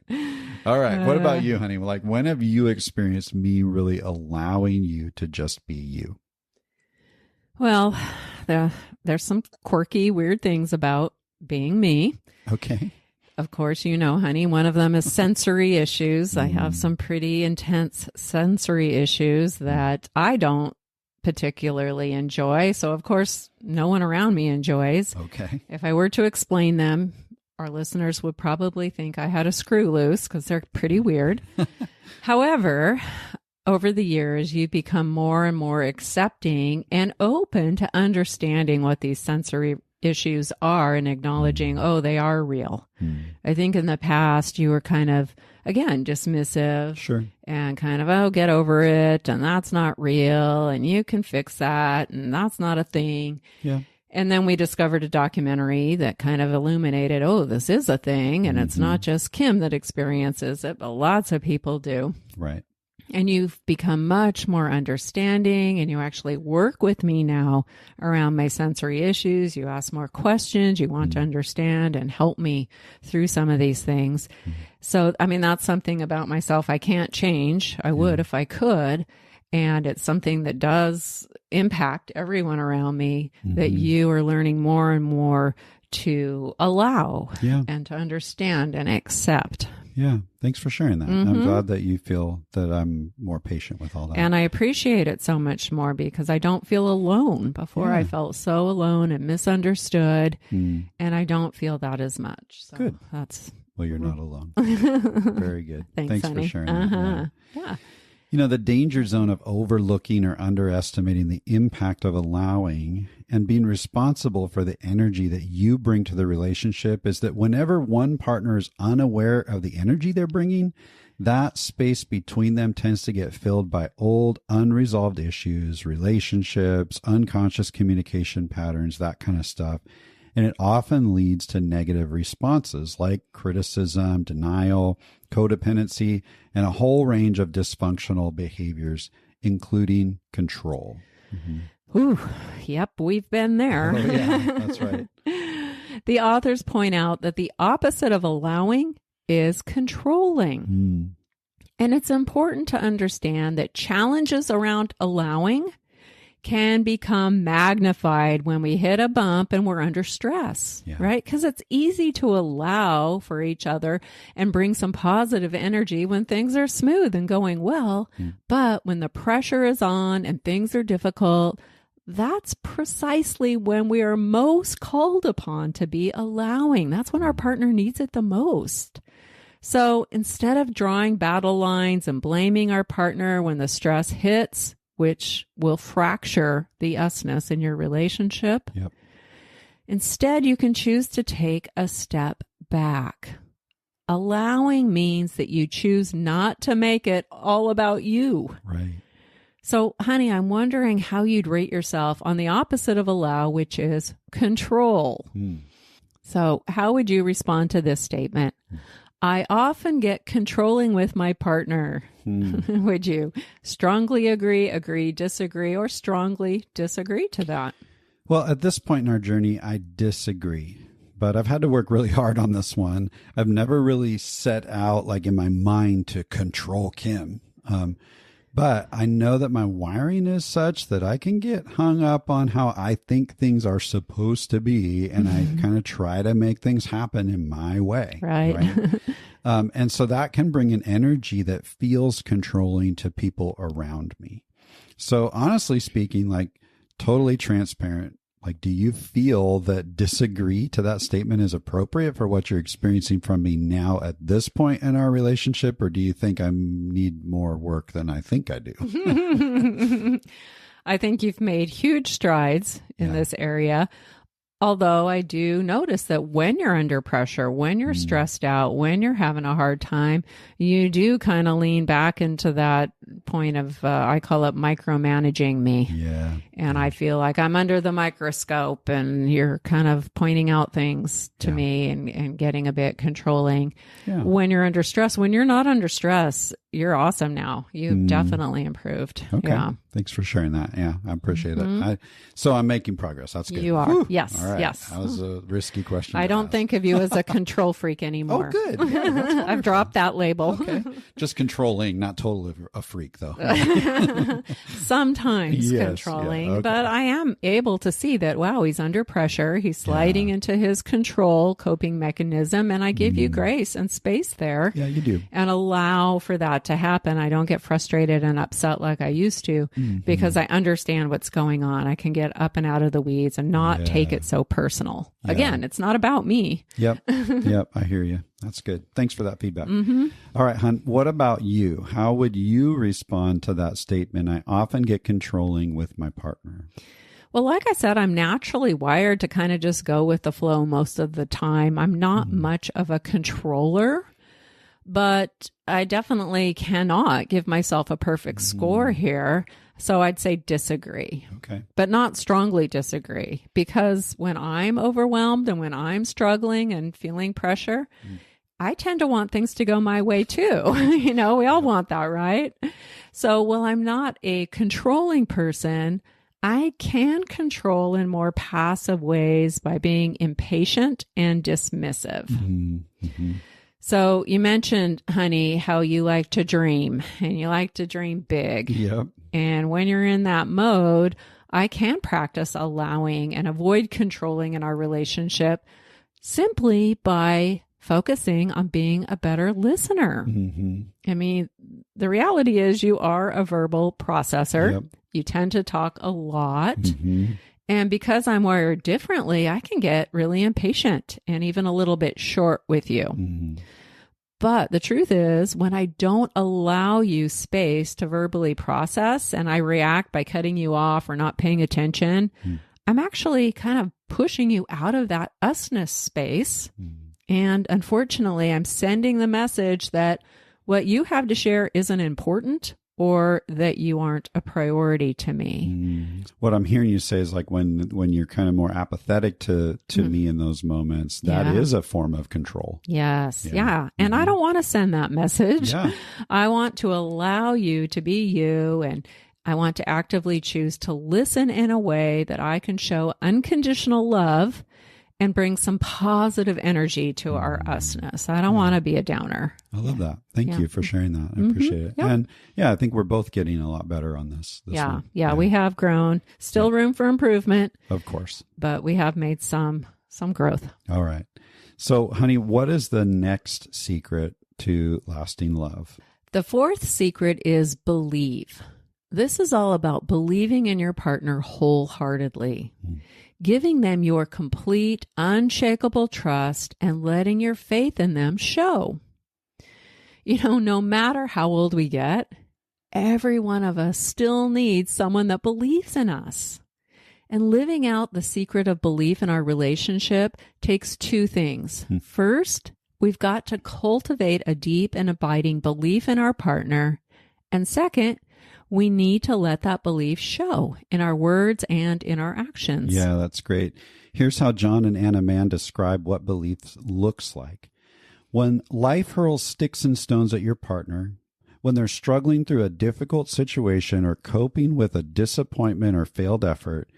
All right. What about you, honey? Like, when have you experienced me really allowing you to just be you? Well, there's some quirky, weird things about being me. Okay. Of course, you know, honey, one of them is sensory issues. I have some pretty intense sensory issues that I don't particularly enjoy. So, of course, no one around me enjoys. Okay. If I were to explain them, our listeners would probably think I had a screw loose because they're pretty weird. However, over the years, you become more and more accepting and open to understanding what these sensory issues are and acknowledging, oh, they are real. I think in the past you were kind of, again, dismissive. Sure. And kind of, oh, get over it. And that's not real. And you can fix that. And that's not a thing. Yeah. And then we discovered a documentary that kind of illuminated, oh, this is a thing. And it's not just Kim that experiences it, but lots of people do. Right. And you've become much more understanding, and you actually work with me now around my sensory issues. You ask more questions. You want to understand and help me through some of these things. So, I mean, that's something about myself I can't change. I would if I could. And it's something that does impact everyone around me that you are learning more and more to allow and to understand and accept. Yeah. Thanks for sharing that. I'm glad that you feel that I'm more patient with all that. And I appreciate it so much more because I don't feel alone. Before I felt so alone and misunderstood, and I don't feel that as much. So good. Well, you're not alone. Very good. Thanks for honey. sharing that. Yeah. You know, the danger zone of overlooking or underestimating the impact of allowing and being responsible for the energy that you bring to the relationship is that whenever one partner is unaware of the energy they're bringing, that space between them tends to get filled by old, unresolved issues, relationships, unconscious communication patterns, that kind of stuff. And it often leads to negative responses like criticism, denial, codependency, and a whole range of dysfunctional behaviors, including control. Ooh, yep, we've been there. Oh, yeah, that's right. The authors point out that the opposite of allowing is controlling. And it's important to understand that challenges around allowing can become magnified when we hit a bump and we're under stress, right? Because it's easy to allow for each other and bring some positive energy when things are smooth and going well. But when the pressure is on and things are difficult, that's precisely when we are most called upon to be allowing. That's when our partner needs it the most. So instead of drawing battle lines and blaming our partner when the stress hits, which will fracture the usness in your relationship. Instead, you can choose to take a step back. Allowing means that you choose not to make it all about you. Right. So, honey, I'm wondering how you'd rate yourself on the opposite of allow, which is control. So, how would you respond to this statement? I often get controlling with my partner. Would you strongly agree, disagree, or strongly disagree to that? Well, at this point in our journey, I disagree. But I've had to work really hard on this one. I've never really set out, like in my mind, to control Kim. But I know that my wiring is such that I can get hung up on how I think things are supposed to be. And I kind of try to make things happen in my way. Right. And so that can bring an energy that feels controlling to people around me. So honestly speaking, like totally transparent, like, do you feel that disagree to that statement is appropriate for what you're experiencing from me now at this point in our relationship? Or do you think I need more work than I think I do? I think you've made huge strides in this area. Although I do notice that when you're under pressure, when you're stressed out, when you're having a hard time, you do kind of lean back into that point of, I call it micromanaging me. Yeah. And I feel like I'm under the microscope and you're kind of pointing out things to me and getting a bit controlling. Yeah. When you're under stress, when you're not under stress, you're awesome now. You've definitely improved. Okay. Yeah. Thanks for sharing that. Yeah, I appreciate it. So I'm making progress. That's good. You are. Whew. Yes. All right. Yes. That was a risky question. I don't think of you as a control freak anymore. Oh, good. Yeah, that's I've dropped that label. okay. Just controlling, not totally a freak, though. Sometimes Yes, controlling, yeah, okay. but I am able to see that, wow, he's under pressure. He's sliding into his control coping mechanism, and I give you grace and space there. Yeah, you do. And allow for that to happen. I don't get frustrated and upset like I used to because I understand what's going on. I can get up and out of the weeds and not take it so personal. Yeah. Again, it's not about me. Yep. Yep. I hear you. That's good. Thanks for that feedback. All right, hon. What about you? How would you respond to that statement? I often get controlling with my partner. Well, like I said, I'm naturally wired to kind of just go with the flow most of the time. I'm not much of a controller, but I definitely cannot give myself a perfect score here. So I'd say disagree. Okay. But not strongly disagree, because when I'm overwhelmed and when I'm struggling and feeling pressure, I tend to want things to go my way too. You know, we all want that, right? So while I'm not a controlling person, I can control in more passive ways by being impatient and dismissive. So you mentioned, honey, how you like to dream and you like to dream big. Yep. And when you're in that mode, I can practice allowing and avoid controlling in our relationship simply by focusing on being a better listener. I mean, the reality is you are a verbal processor. Yep. You tend to talk a lot. And because I'm wired differently, I can get really impatient and even a little bit short with you. But the truth is, when I don't allow you space to verbally process and I react by cutting you off or not paying attention, I'm actually kind of pushing you out of that usness space. And unfortunately, I'm sending the message that what you have to share isn't important or that you aren't a priority to me. What I'm hearing you say is like when you're kind of more apathetic to me in those moments, that is a form of control. Yes. Yeah. And I don't want to send that message. Yeah. I want to allow you to be you, and I want to actively choose to listen in a way that I can show unconditional love and bring some positive energy to our usness. I don't want to be a downer. I love that. Thank you for sharing that. I appreciate it. Yep. And yeah, I think we're both getting a lot better on this one. Yeah, we have grown. Still room for improvement, Of course. but we have made some growth. All right. So, honey, what is the next secret to lasting love? The fourth secret is believe. This is all about believing in your partner wholeheartedly, giving them your complete, unshakable trust, and letting your faith in them show. You know, no matter how old we get, every one of us still needs someone that believes in us. And living out the secret of belief in our relationship takes two things. First, we've got to cultivate a deep and abiding belief in our partner. And second, we need to let that belief show in our words and in our actions. Yeah, that's great. Here's how John and Anna Mann describe what belief looks like. When life hurls sticks and stones at your partner, when they're struggling through a difficult situation or coping with a disappointment or failed effort,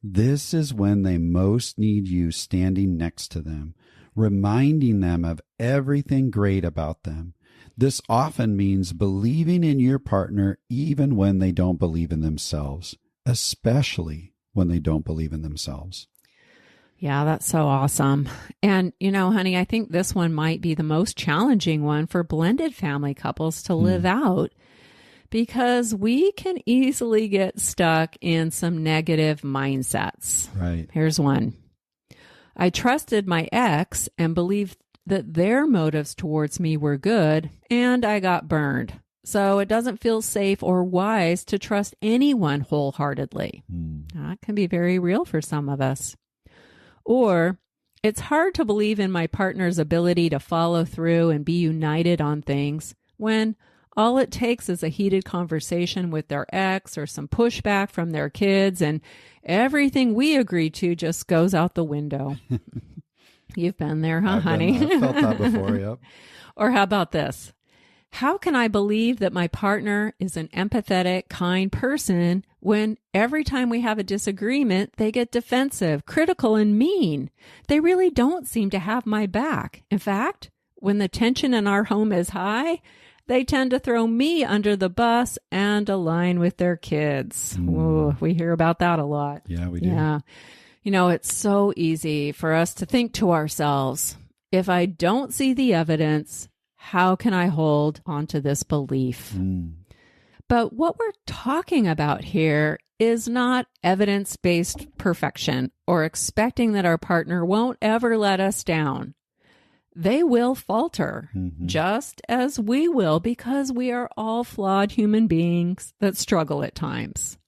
this is when they most need you standing next to them, reminding them of everything great about them. This often means believing in your partner even when they don't believe in themselves, especially when they don't believe in themselves. Yeah, that's so awesome. And, honey, I think this one might be the most challenging one for blended family couples to live out, because we can easily get stuck in some negative mindsets. Right. Here's one. I trusted my ex and believed that their motives towards me were good, and I got burned. So it doesn't feel safe or wise to trust anyone wholeheartedly. That can be very real for some of us. Or it's hard to believe in my partner's ability to follow through and be united on things when all it takes is a heated conversation with their ex or some pushback from their kids, and everything we agree to just goes out the window. You've been there, huh, honey? I've felt that before, yep. Or how about this? How can I believe that my partner is an empathetic, kind person when every time we have a disagreement, they get defensive, critical, and mean? They really don't seem to have my back. In fact, when the tension in our home is high, they tend to throw me under the bus and align with their kids. Ooh, we hear about that a lot. Yeah, we do. Yeah. It's so easy for us to think to ourselves, if I don't see the evidence, how can I hold onto this belief? But what we're talking about here is not evidence-based perfection or expecting that our partner won't ever let us down. They will falter, just as we will, because we are all flawed human beings that struggle at times.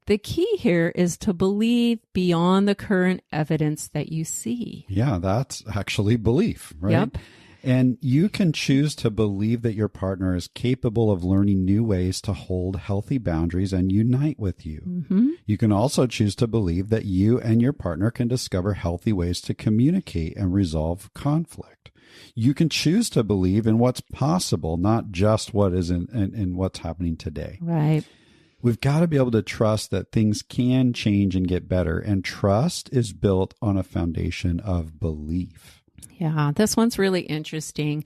The key here is to believe beyond the current evidence that you see. Yeah, that's actually belief, right? Yep. And you can choose to believe that your partner is capable of learning new ways to hold healthy boundaries and unite with you. You can also choose to believe that you and your partner can discover healthy ways to communicate and resolve conflict. You can choose to believe in what's possible, not just what is in what's happening today. Right. We've got to be able to trust that things can change and get better. And trust is built on a foundation of belief. Yeah, this one's really interesting.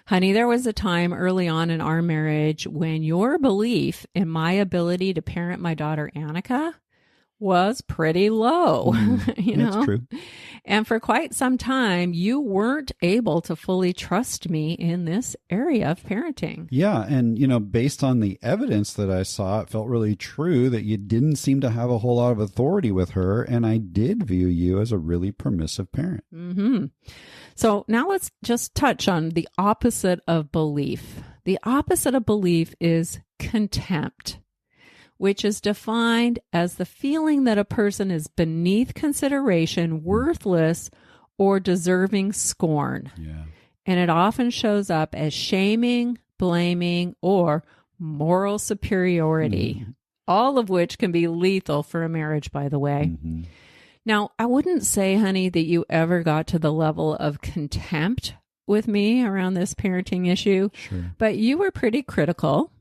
Honey, there was a time early on in our marriage when your belief in my ability to parent my daughter, Annika, was pretty low. That's true. And for quite some time, you weren't able to fully trust me in this area of parenting. Yeah. And, based on the evidence that I saw, it felt really true that you didn't seem to have a whole lot of authority with her. And I did view you as a really permissive parent. So now let's just touch on the opposite of belief. The opposite of belief is contempt, which is defined as the feeling that a person is beneath consideration, worthless, or deserving scorn. Yeah. And it often shows up as shaming, blaming, or moral superiority, all of which can be lethal for a marriage, by the way. Now, I wouldn't say, honey, that you ever got to the level of contempt with me around this parenting issue, but you were pretty critical.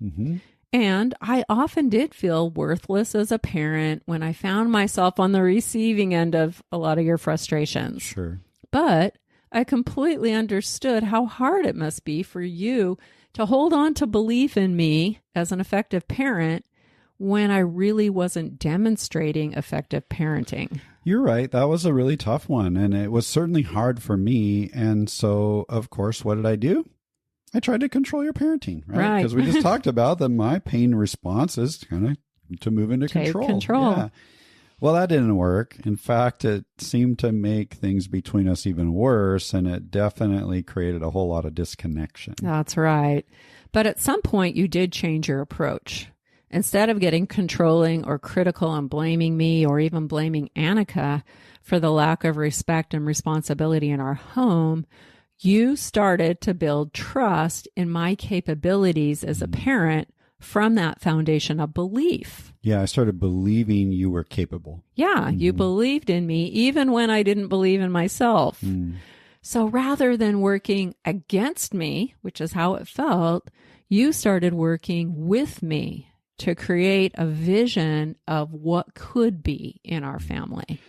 And I often did feel worthless as a parent when I found myself on the receiving end of a lot of your frustrations. But I completely understood how hard it must be for you to hold on to belief in me as an effective parent when I really wasn't demonstrating effective parenting. You're right. That was a really tough one. And it was certainly hard for me. And so, of course, what did I do? I tried to control your parenting, right? Because we just talked about that my pain response is kind of to move into control. Yeah. Well, that didn't work. In fact, it seemed to make things between us even worse, and it definitely created a whole lot of disconnection. That's right. But at some point, you did change your approach. Instead of getting controlling or critical and blaming me or even blaming Annika for the lack of respect and responsibility in our home, you started to build trust in my capabilities as a parent from that foundation of belief. Yeah, I started believing you were capable. Yeah, you believed in me even when I didn't believe in myself. So rather than working against me, which is how it felt, you started working with me to create a vision of what could be in our family.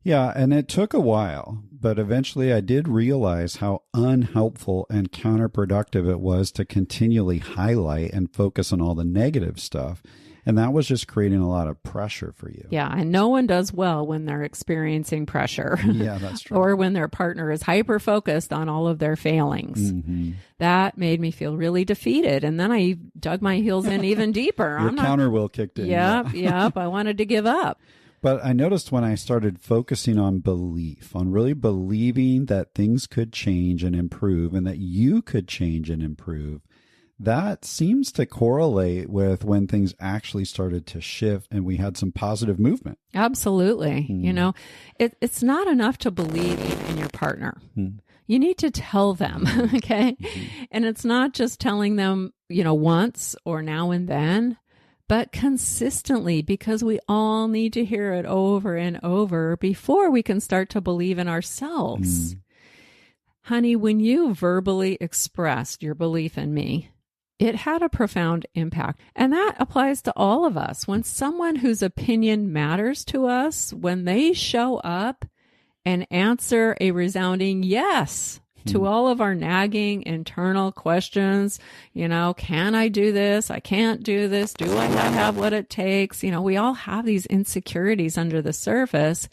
Yeah, and it took a while, but eventually I did realize how unhelpful and counterproductive it was to continually highlight and focus on all the negative stuff. And that was just creating a lot of pressure for you. Yeah, and no one does well when they're experiencing pressure. Yeah, that's true. Or when their partner is hyper-focused on all of their failings. Mm-hmm. That made me feel really defeated. And then I dug my heels in even deeper. Your counter will kicked in. Yep. I wanted to give up. But I noticed when I started focusing on belief, on really believing that things could change and improve and that you could change and improve, that seems to correlate with when things actually started to shift and we had some positive movement. Absolutely. You know, it's not enough to believe in your partner. You need to tell them, okay? And it's not just telling them, you know, once or now and then, but consistently, because we all need to hear it over and over before we can start to believe in ourselves. Honey, when you verbally expressed your belief in me, it had a profound impact. And that applies to all of us. When someone whose opinion matters to us, when they show up and answer a resounding yes to all of our nagging internal questions, you know, can I do this? I can't do this. Do I not have what it takes? You know, we all have these insecurities under the surface.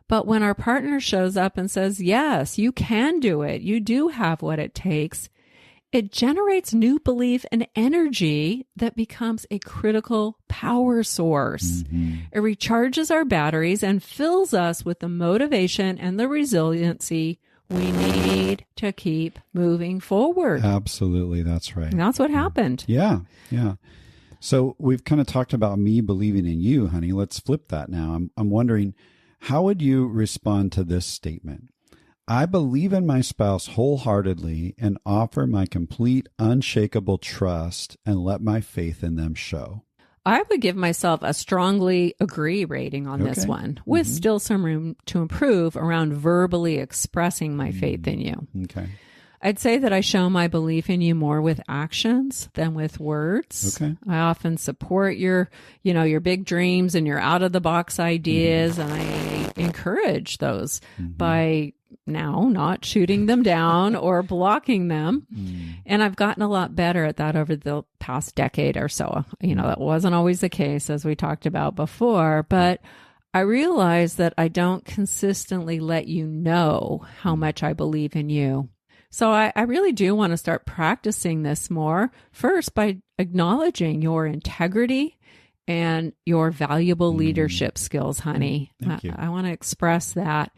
But when our partner shows up and says, yes, you can do it. You do have what it takes. It generates new belief and energy that becomes a critical power source. It recharges our batteries and fills us with the motivation and the resiliency we need to keep moving forward. Absolutely. That's right. And that's what happened. Yeah. So we've kind of talked about me believing in you, honey. Let's flip that now. I'm wondering, how would you respond to this statement? I believe in my spouse wholeheartedly and offer my complete, unshakable trust and let my faith in them show. I would give myself a strongly agree rating on this one, with still some room to improve around verbally expressing my faith in you. Okay. I'd say that I show my belief in you more with actions than with words. Okay. I often support your big dreams and your out of the box ideas, and I encourage those by now not shooting them down or blocking them. And I've gotten a lot better at that over the past decade or so. You know, that wasn't always the case, as we talked about before, but I realize that I don't consistently let you know how much I believe in you. So I really do want to start practicing this more, first by acknowledging your integrity and your valuable leadership skills, honey. Thank you. I want to express that.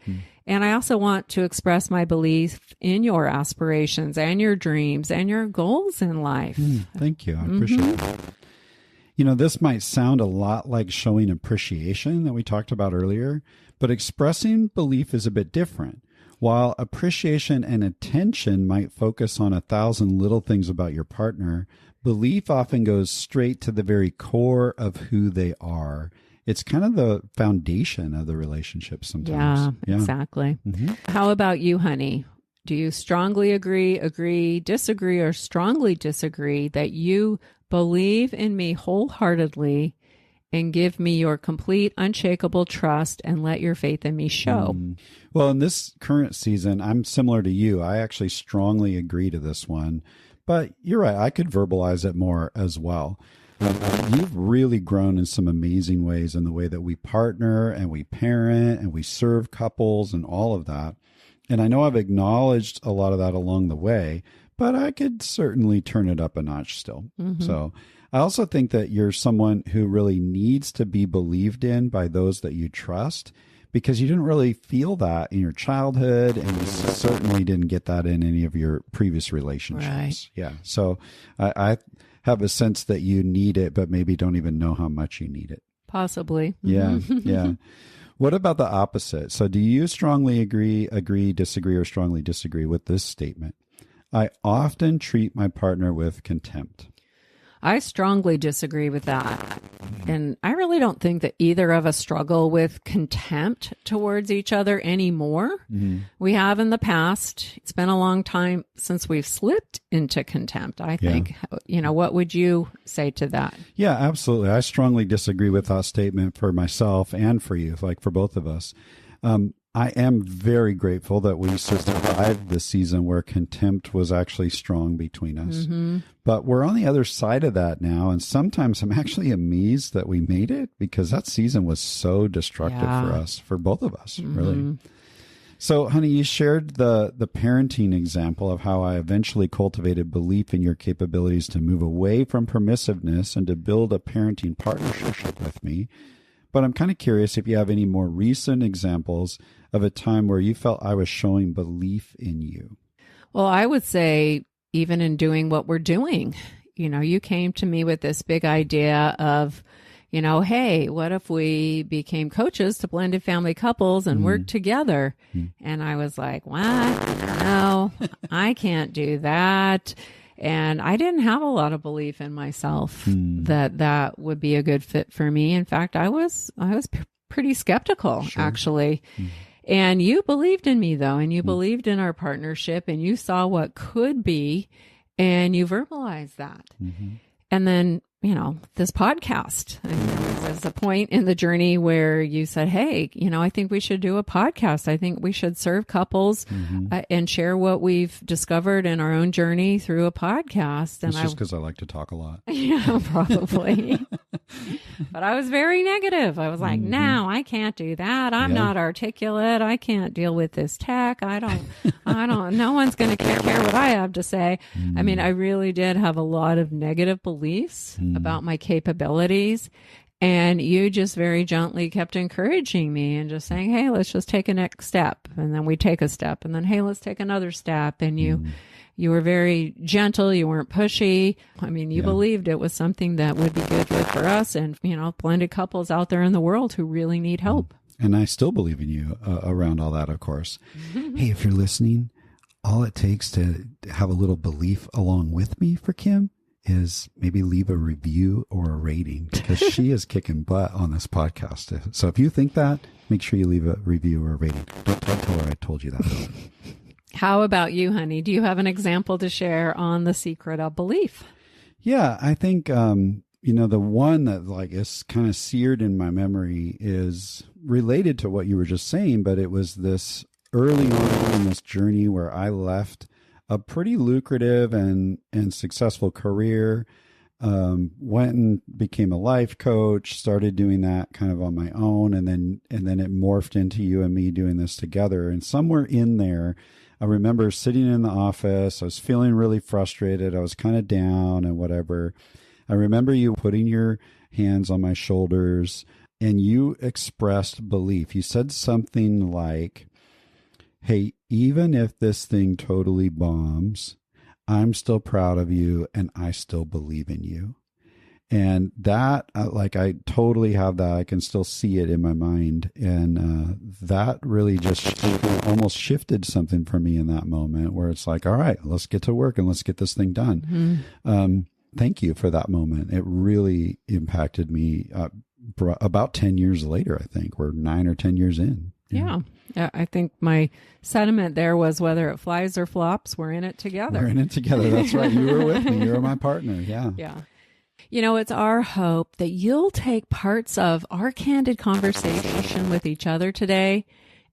And I also want to express my belief in your aspirations and your dreams and your goals in life. Thank you. I appreciate that. You know, this might sound a lot like showing appreciation that we talked about earlier, but expressing belief is a bit different. While appreciation and attention might focus on 1,000 little things about your partner, belief often goes straight to the very core of who they are. It's kind of the foundation of the relationship sometimes. Yeah, exactly. How about you, honey? Do you strongly agree, disagree, or strongly disagree that you believe in me wholeheartedly and give me your complete, unshakable trust and let your faith in me show? Well, in this current season, I'm similar to you. I actually strongly agree to this one. But you're right. I could verbalize it more as well. You've really grown in some amazing ways in the way that we partner and we parent and we serve couples and all of that. And I know I've acknowledged a lot of that along the way, but I could certainly turn it up a notch still. So I also think that you're someone who really needs to be believed in by those that you trust, because you didn't really feel that in your childhood, and you certainly didn't get that in any of your previous relationships. Right. Yeah. So I have a sense that you need it, but maybe don't even know how much you need it. Possibly. Yeah. Yeah. What about the opposite? So do you strongly agree, disagree, or strongly disagree with this statement? I often treat my partner with contempt. I strongly disagree with that. And I really don't think that either of us struggle with contempt towards each other anymore. We have in the past. It's been a long time since we've slipped into contempt, I think. You know, what would you say to that? Yeah, absolutely. I strongly disagree with that statement for myself and for you, like for both of us. I am very grateful that we survived the season where contempt was actually strong between us. Mm-hmm. But we're on the other side of that now. And sometimes I'm actually amazed that we made it because that season was so destructive for us, for both of us, really. So, honey, you shared the parenting example of how I eventually cultivated belief in your capabilities to move away from permissiveness and to build a parenting partnership with me. But I'm kind of curious if you have any more recent examples of a time where you felt I was showing belief in you. Well, I would say even in doing what we're doing, you came to me with this big idea of, hey, what if we became coaches to blended family couples and work together? And I was like, what? No, I can't do that. And I didn't have a lot of belief in myself that would be a good fit for me. In fact, I was pretty skeptical, actually. And you believed in me, though, and you believed in our partnership, and you saw what could be, and you verbalized that. And then, this podcast, there was a point in the journey where you said, hey, I think we should do a podcast. I think we should serve couples and share what we've discovered in our own journey through a podcast. And it's just because I like to talk a lot. Yeah, probably. But I was very negative. I was like, no, I can't do that. I'm not articulate. I can't deal with this tech. No one's going to care what I have to say. I mean, I really did have a lot of negative beliefs about my capabilities. And you just very gently kept encouraging me and just saying, hey, let's just take a next step. And then we take a step. And then, hey, let's take another step. And you were very gentle. You weren't pushy. I mean, you believed it was something that would be good for us and, blended couples out there in the world who really need help. And I still believe in you around all that, of course. Hey, if you're listening, all it takes to have a little belief along with me for Kim is maybe leave a review or a rating because she is kicking butt on this podcast. So if you think that, make sure you leave a review or a rating. Don't tell her I told you that. How about you, honey? Do you have an example to share on the secret of belief? Yeah, I think, the one that is kind of seared in my memory is related to what you were just saying, but it was this early on in this journey where I left a pretty lucrative and successful career, went and became a life coach, started doing that kind of on my own. And then it morphed into you and me doing this together. And somewhere in there, I remember sitting in the office, I was feeling really frustrated. I was kind of down and whatever. I remember you putting your hands on my shoulders and you expressed belief. You said something like, hey, even if this thing totally bombs, I'm still proud of you and I still believe in you. And that, I totally have that. I can still see it in my mind. And that really just almost shifted something for me in that moment where it's like, all right, let's get to work and let's get this thing done. Thank you for that moment. It really impacted me about 10 years later, I think. We're 9 or 10 years in. Yeah. I think my sentiment there was whether it flies or flops, we're in it together. We're in it together. That's right. You were with me. You were my partner. Yeah. Yeah. It's our hope that you'll take parts of our candid conversation with each other today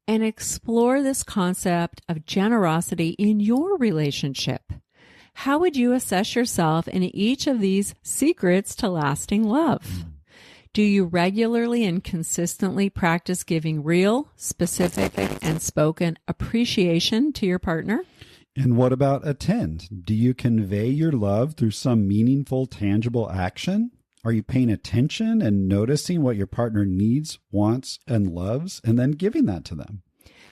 and explore this concept of generosity in your relationship. How would you assess yourself in each of these secrets to lasting love? Do you regularly and consistently practice giving real, specific, and spoken appreciation to your partner? And what about attend? Do you convey your love through some meaningful, tangible action? Are you paying attention and noticing what your partner needs, wants, and loves, and then giving that to them?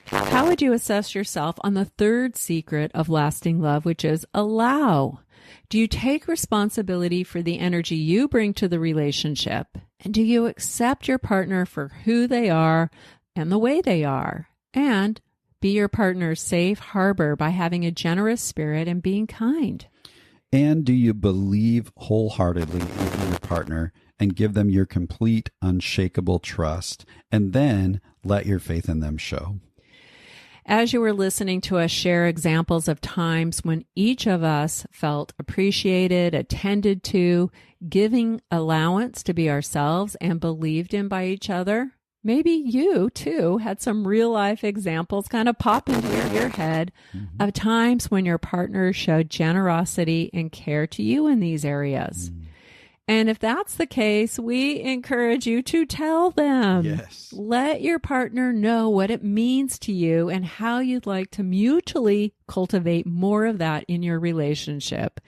How would you assess yourself on the third secret of lasting love, which is allow? Do you take responsibility for the energy you bring to the relationship? And do you accept your partner for who they are and the way they are? And be your partner's safe harbor by having a generous spirit and being kind. And do you believe wholeheartedly in your partner and give them your complete, unshakable trust, and then let your faith in them show? As you were listening to us share examples of times when each of us felt appreciated, attended to, giving allowance to be ourselves and believed in by each other, Maybe you, too, had some real-life examples kind of pop into your head of times when your partner showed generosity and care to you in these areas. And if that's the case, we encourage you to tell them. Yes. Let your partner know what it means to you and how you'd like to mutually cultivate more of that in your relationship.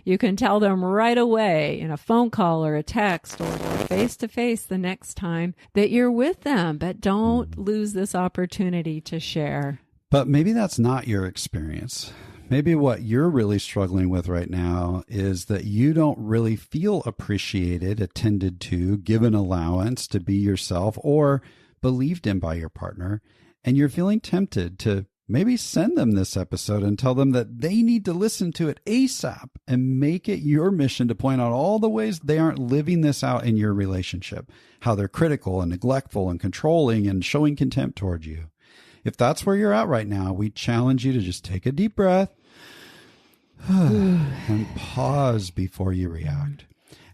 You can tell them right away in a phone call or a text or face-to-face the next time that you're with them, but don't lose this opportunity to share. But maybe that's not your experience. Maybe what you're really struggling with right now is that you don't really feel appreciated, attended to, given allowance to be yourself, or believed in by your partner. And you're feeling tempted to maybe send them this episode and tell them that they need to listen to it ASAP and make it your mission to point out all the ways they aren't living this out in your relationship, how they're critical and neglectful and controlling and showing contempt toward you. If that's where you're at right now, we challenge you to just take a deep breath and pause before you react.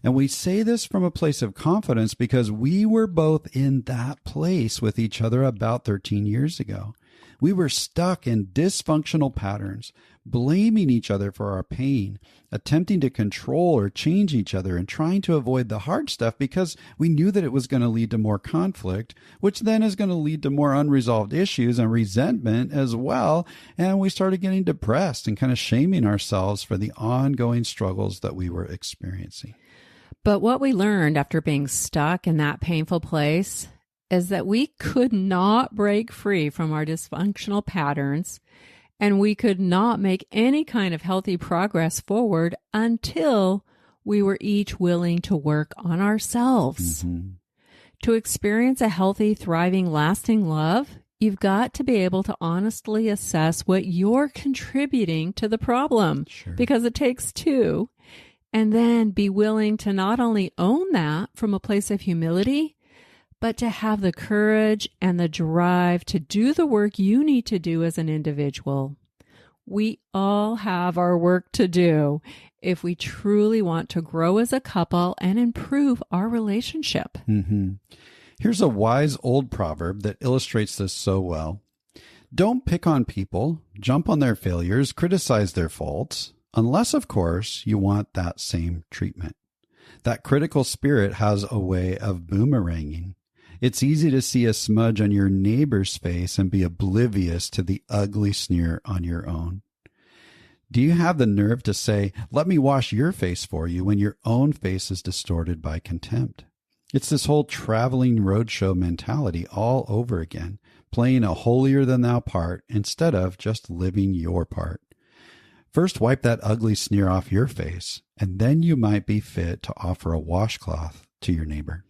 And we say this from a place of confidence because we were both in that place with each other about 13 years ago. We were stuck in dysfunctional patterns, blaming each other for our pain, attempting to control or change each other, and trying to avoid the hard stuff because we knew that it was going to lead to more conflict, which then is going to lead to more unresolved issues and resentment as well. And we started getting depressed and kind of shaming ourselves for the ongoing struggles that we were experiencing. But what we learned after being stuck in that painful place is that we could not break free from our dysfunctional patterns, and we could not make any kind of healthy progress forward until we were each willing to work on ourselves. To experience a healthy, thriving, lasting love, you've got to be able to honestly assess what you're contributing to the problem, because it takes two, and then be willing to not only own that from a place of humility, but to have the courage and the drive to do the work you need to do as an individual. We all have our work to do if we truly want to grow as a couple and improve our relationship. Here's a wise old proverb that illustrates this so well. Don't pick on people, jump on their failures, criticize their faults, unless, of course, you want that same treatment. That critical spirit has a way of boomeranging. It's easy to see a smudge on your neighbor's face and be oblivious to the ugly sneer on your own. Do you have the nerve to say, "Let me wash your face for you," when your own face is distorted by contempt? It's this whole traveling roadshow mentality all over again, playing a holier-than-thou part instead of just living your part. First, wipe that ugly sneer off your face, and then you might be fit to offer a washcloth to your neighbor.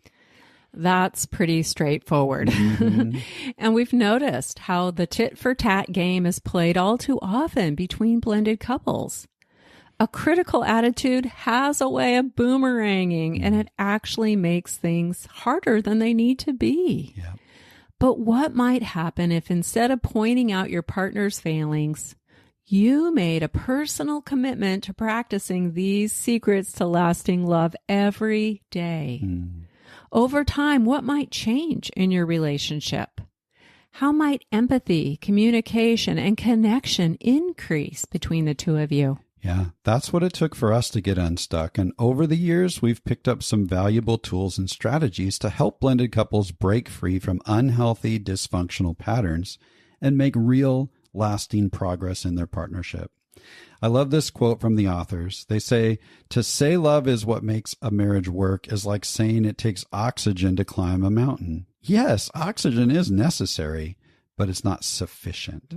That's pretty straightforward. And we've noticed how the tit-for-tat game is played all too often between blended couples. A critical attitude has a way of boomeranging, and it actually makes things harder than they need to be. But what might happen if instead of pointing out your partner's failings, you made a personal commitment to practicing these secrets to lasting love every day? Over time, what might change in your relationship? How might empathy, communication, and connection increase between the two of you? Yeah, that's what it took for us to get unstuck. And over the years, we've picked up some valuable tools and strategies to help blended couples break free from unhealthy, dysfunctional patterns and make real, lasting progress in their partnership. I love this quote from the authors. They say, "To say love is what makes a marriage work is like saying it takes oxygen to climb a mountain." Yes, oxygen is necessary, but it's not sufficient.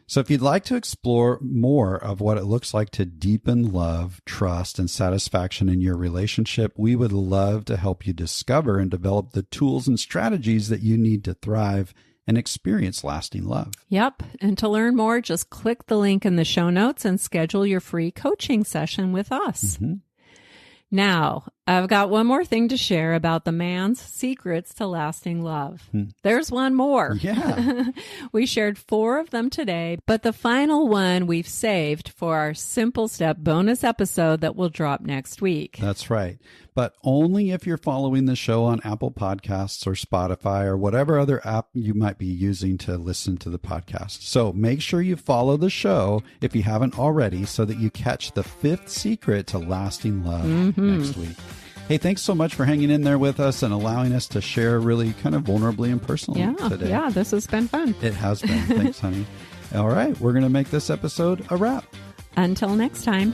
So if you'd like to explore more of what it looks like to deepen love, trust, and satisfaction in your relationship, we would love to help you discover and develop the tools and strategies that you need to thrive and experience lasting love. Yep. And to learn more, just click the link in the show notes and schedule your free coaching session with us. Now, I've got one more thing to share about the man's secrets to lasting love. There's one more. Yeah. We shared 4 of them today, but the final one we've saved for our Simple Step bonus episode that will drop next week. That's right. But only if you're following the show on Apple Podcasts or Spotify or whatever other app you might be using to listen to the podcast. So make sure you follow the show if you haven't already so that you catch the 5th secret to lasting love next week. Hey, thanks so much for hanging in there with us and allowing us to share really kind of vulnerably and personally today. Yeah, this has been fun. It has been. Thanks, honey. All right, we're going to make this episode a wrap. Until next time.